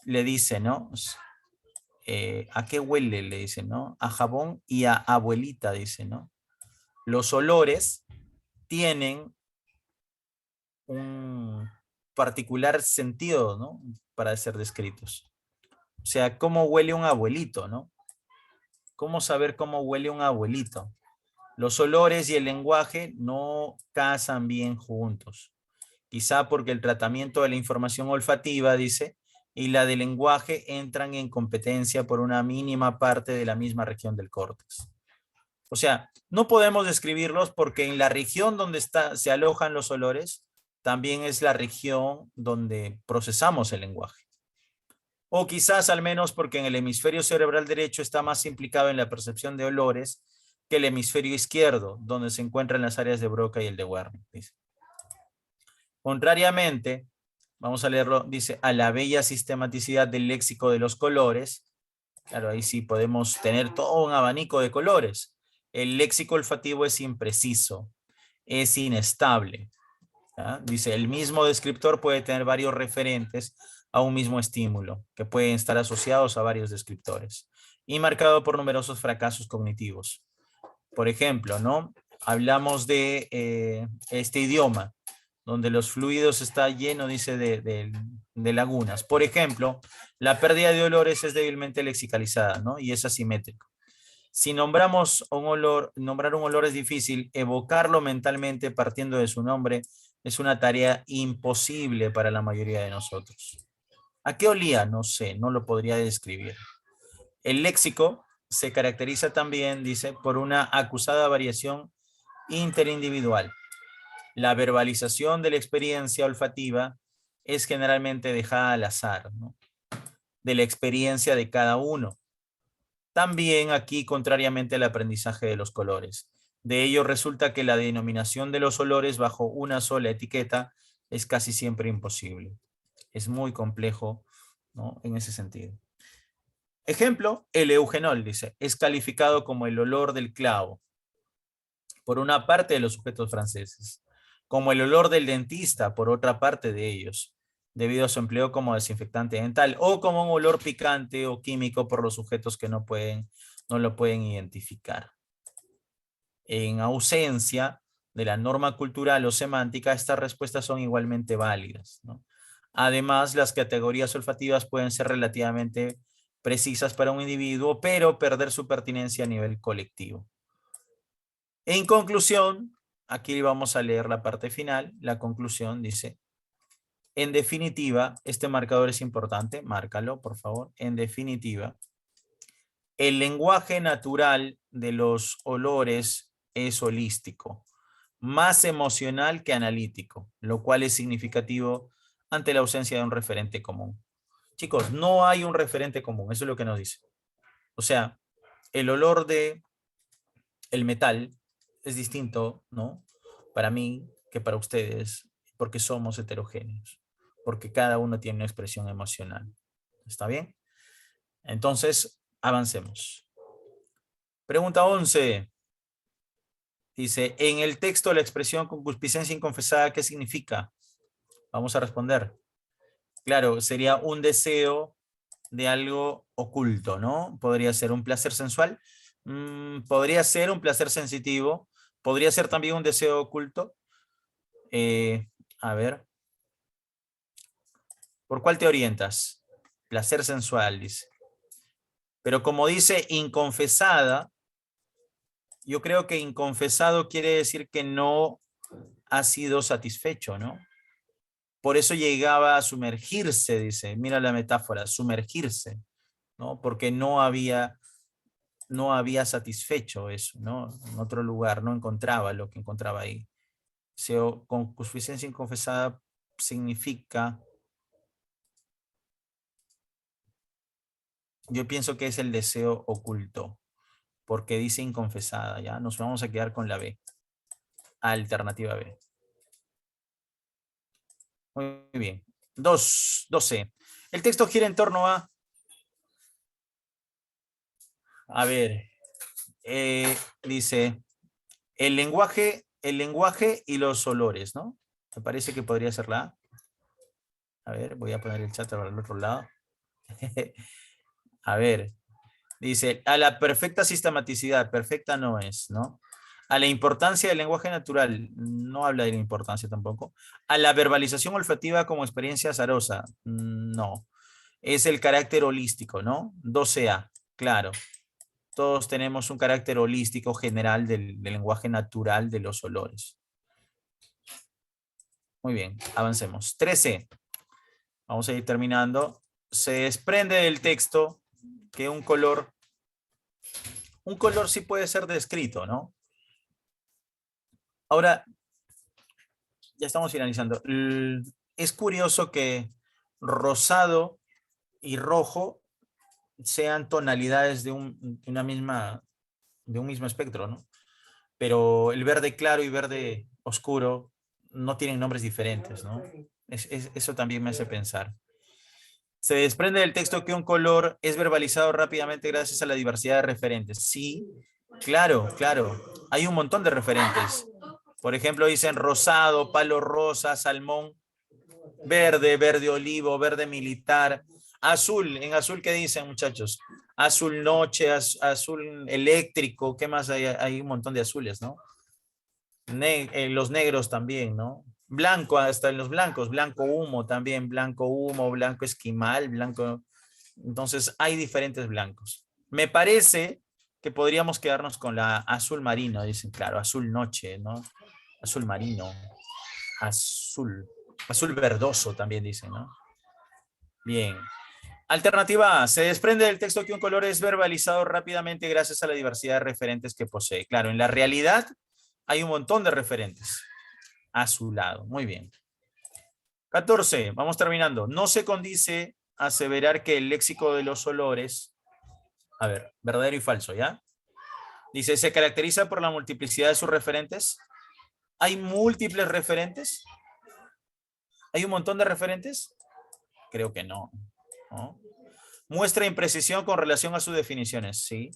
le dice, ¿no? ¿A qué huele? Le dice, ¿no? A jabón y a abuelita, dice, ¿no? Los olores tienen un particular sentido, ¿no? Para ser descritos. O sea, ¿cómo huele un abuelito, no? ¿Cómo saber cómo huele un abuelito? Los olores y el lenguaje no casan bien juntos. Quizá porque el tratamiento de la información olfativa, dice, y la del lenguaje entran en competencia por una mínima parte de la misma región del córtex. O sea, no podemos describirlos porque en la región donde se alojan los olores también es la región donde procesamos el lenguaje. O quizás al menos porque en el hemisferio cerebral derecho está más implicado en la percepción de olores que el hemisferio izquierdo, donde se encuentran las áreas de Broca y el de Wernicke. Dice. Contrariamente, vamos a leerlo, dice, a la bella sistematicidad del léxico de los colores, claro, ahí sí podemos tener todo un abanico de colores. El léxico olfativo es impreciso, es inestable. ¿Ya? Dice, el mismo descriptor puede tener varios referentes a un mismo estímulo, que pueden estar asociados a varios descriptores, y marcado por numerosos fracasos cognitivos. Por ejemplo, ¿no? Hablamos de este idioma, donde los fluidos está lleno, dice, de lagunas. Por ejemplo, la pérdida de olores es débilmente lexicalizada, ¿no? Y es asimétrico. Si nombramos un olor, nombrar un olor es difícil, evocarlo mentalmente partiendo de su nombre es una tarea imposible para la mayoría de nosotros. ¿A qué olía? No sé, no lo podría describir. El léxico se caracteriza también, dice, por una acusada variación interindividual. La verbalización de la experiencia olfativa es generalmente dejada al azar, ¿no? De la experiencia de cada uno. También aquí, contrariamente al aprendizaje de los colores. De ello resulta que la denominación de los olores bajo una sola etiqueta es casi siempre imposible. Es muy complejo, ¿no? En ese sentido. Ejemplo, el eugenol, dice, es calificado como el olor del clavo por una parte de los sujetos franceses, como el olor del dentista por otra parte de ellos, debido a su empleo como desinfectante dental, o como un olor picante o químico por los sujetos que no lo pueden identificar. En ausencia de la norma cultural o semántica, estas respuestas son igualmente válidas, ¿no? Además, las categorías olfativas pueden ser relativamente precisas para un individuo, pero perder su pertinencia a nivel colectivo. En conclusión, aquí vamos a leer la parte final. La conclusión dice, en definitiva, este marcador es importante, márcalo, por favor. En definitiva, el lenguaje natural de los olores es holístico, más emocional que analítico, lo cual es significativo ante la ausencia de un referente común. Chicos, no hay un referente común, eso es lo que nos dice. O sea, el olor de el metal es distinto, ¿no? Para mí que para ustedes, porque somos heterogéneos, porque cada uno tiene una expresión emocional. ¿Está bien? Entonces, avancemos. Pregunta 11. Dice, en el texto la expresión concupiscencia inconfesada, ¿qué significa? Vamos a responder. Claro, sería un deseo de algo oculto, ¿no? Podría ser un placer sensual, podría ser un placer sensitivo, podría ser también un deseo oculto. A ver, ¿por cuál te orientas? Placer sensual, dice. Pero como dice inconfesada, yo creo que inconfesado quiere decir que no ha sido satisfecho, ¿no? Por eso llegaba a sumergirse, dice, mira la metáfora, sumergirse, ¿no? Porque no había satisfecho eso, ¿no? En otro lugar, no encontraba lo que encontraba ahí. Concupiscencia inconfesada significa, yo pienso que es el deseo oculto, porque dice inconfesada, ¿ya? Nos vamos a quedar con la B, alternativa B. Muy bien. 12. El texto gira en torno a ver, dice, El lenguaje y los olores, ¿no? Me parece que podría ser la A. A ver, voy a poner el chat al otro lado. A ver, dice, a la perfecta sistematicidad, perfecta no es, ¿no? A la importancia del lenguaje natural, no habla de la importancia tampoco. A la verbalización olfativa como experiencia azarosa, no. Es el carácter holístico, ¿no? 12A, claro. Todos tenemos un carácter holístico general del lenguaje natural de los olores. Muy bien, avancemos. 13. Vamos a ir terminando. Se desprende del texto que un color sí puede ser descrito, ¿no? Ahora, ya estamos finalizando. Es curioso que rosado y rojo sean tonalidades de un mismo espectro, ¿no? Pero el verde claro y verde oscuro no tienen nombres diferentes, ¿no? Eso también me hace pensar. Se desprende del texto que un color es verbalizado rápidamente gracias a la diversidad de referentes. Sí, claro, claro. Hay un montón de referentes. Por ejemplo, dicen rosado, palo rosa, salmón, verde, verde olivo, verde militar, azul. En azul, ¿qué dicen, muchachos? Azul noche, azul eléctrico. ¿Qué más hay? Hay un montón de azules, ¿no? Los negros también, ¿no? Blanco, hasta en los blancos, blanco humo también, blanco humo, blanco esquimal, blanco. Entonces hay diferentes blancos. Me parece que podríamos quedarnos con la azul marino, dicen, claro, azul noche, ¿no? Azul marino, azul verdoso también dicen, ¿no? Bien. Alternativa A, se desprende del texto que un color es verbalizado rápidamente gracias a la diversidad de referentes que posee. Claro, en la realidad hay un montón de referentes a su lado. Muy bien. 14, vamos terminando. No se condice aseverar que el léxico de los olores, a ver, verdadero y falso, ¿ya? Dice, se caracteriza por la multiplicidad de sus referentes. ¿Hay múltiples referentes? ¿Hay un montón de referentes? Creo que no, ¿no? Muestra imprecisión con relación a sus definiciones, sí.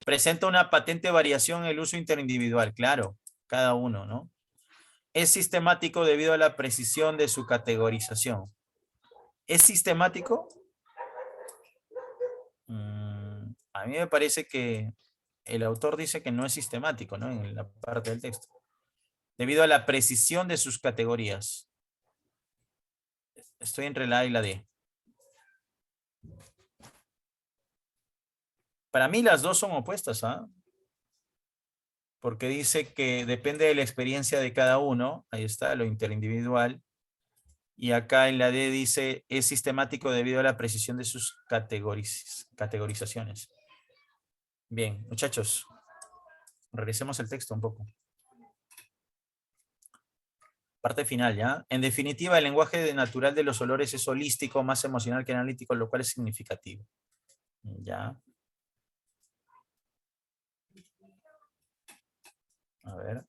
Presenta una patente variación en el uso interindividual, claro, cada uno, ¿no? Es sistemático debido a la precisión de su categorización. ¿Es sistemático? A mí me parece que el autor dice que no es sistemático, ¿no? En la parte del texto. Debido a la precisión de sus categorías. Estoy entre la A y la D. Para mí las dos son opuestas, ¿ah? Porque dice que depende de la experiencia de cada uno. Ahí está, lo interindividual. Y acá en la D dice, es sistemático debido a la precisión de sus categorizaciones. Bien, muchachos, regresemos al texto un poco. Parte final, ¿ya? En definitiva, el lenguaje natural de los olores es holístico, más emocional que analítico, lo cual es significativo. ¿Ya? A ver.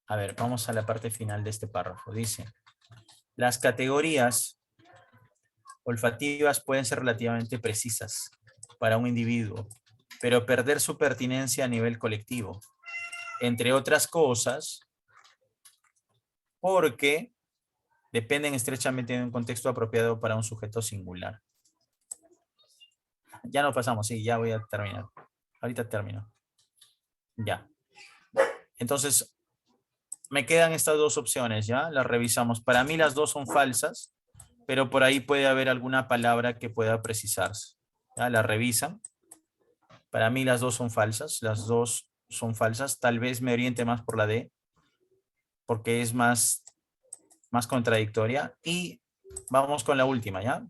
A ver, vamos a la parte final de este párrafo. Dice, las categorías olfativas pueden ser relativamente precisas para un individuo, pero perder su pertinencia a nivel colectivo. Entre otras cosas, porque dependen estrechamente de un contexto apropiado para un sujeto singular. Ya no pasamos, sí, ya voy a terminar. Ahorita termino. Ya. Entonces, me quedan estas dos opciones, ¿ya? Las revisamos. Para mí las dos son falsas, pero por ahí puede haber alguna palabra que pueda precisarse. ¿Ya? La revisan. Para mí las dos son falsas. Las dos son falsas. Tal vez me oriente más por la D, porque es más contradictoria. Y vamos con la última, ¿ya?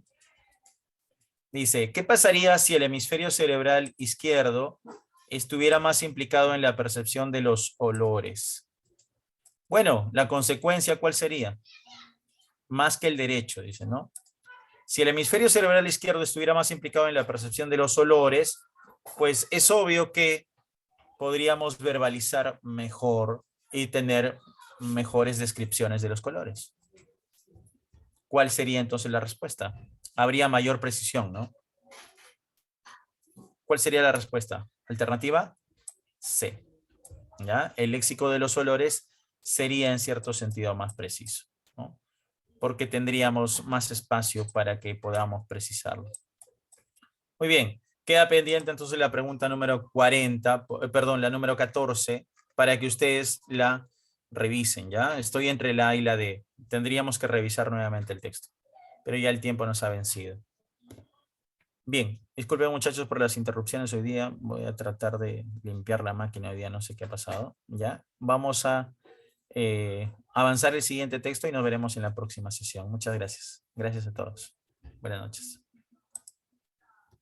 Dice, ¿qué pasaría si el hemisferio cerebral izquierdo estuviera más implicado en la percepción de los olores? Bueno, la consecuencia, ¿cuál sería? Más que el derecho, dice, ¿no? Si el hemisferio cerebral izquierdo estuviera más implicado en la percepción de los olores, pues es obvio que podríamos verbalizar mejor y tener mejores descripciones de los colores. ¿cuál sería entonces la respuesta? Habría mayor precisión, ¿no? ¿Cuál sería la respuesta? Alternativa C. ¿Ya? El léxico de los olores sería en cierto sentido más preciso, ¿no? Porque tendríamos más espacio para que podamos precisarlo. Muy bien, queda pendiente entonces la pregunta número 40, perdón, la número 14, para que ustedes la revisen, ¿ya? Estoy entre la A y la D. Tendríamos que revisar nuevamente el texto, pero ya el tiempo nos ha vencido. Bien, disculpen muchachos por las interrupciones hoy día. Voy a tratar de limpiar la máquina hoy día, no sé qué ha pasado, ¿ya? Vamos a avanzar el siguiente texto y nos veremos en la próxima sesión. Muchas gracias. Gracias a todos. Buenas noches.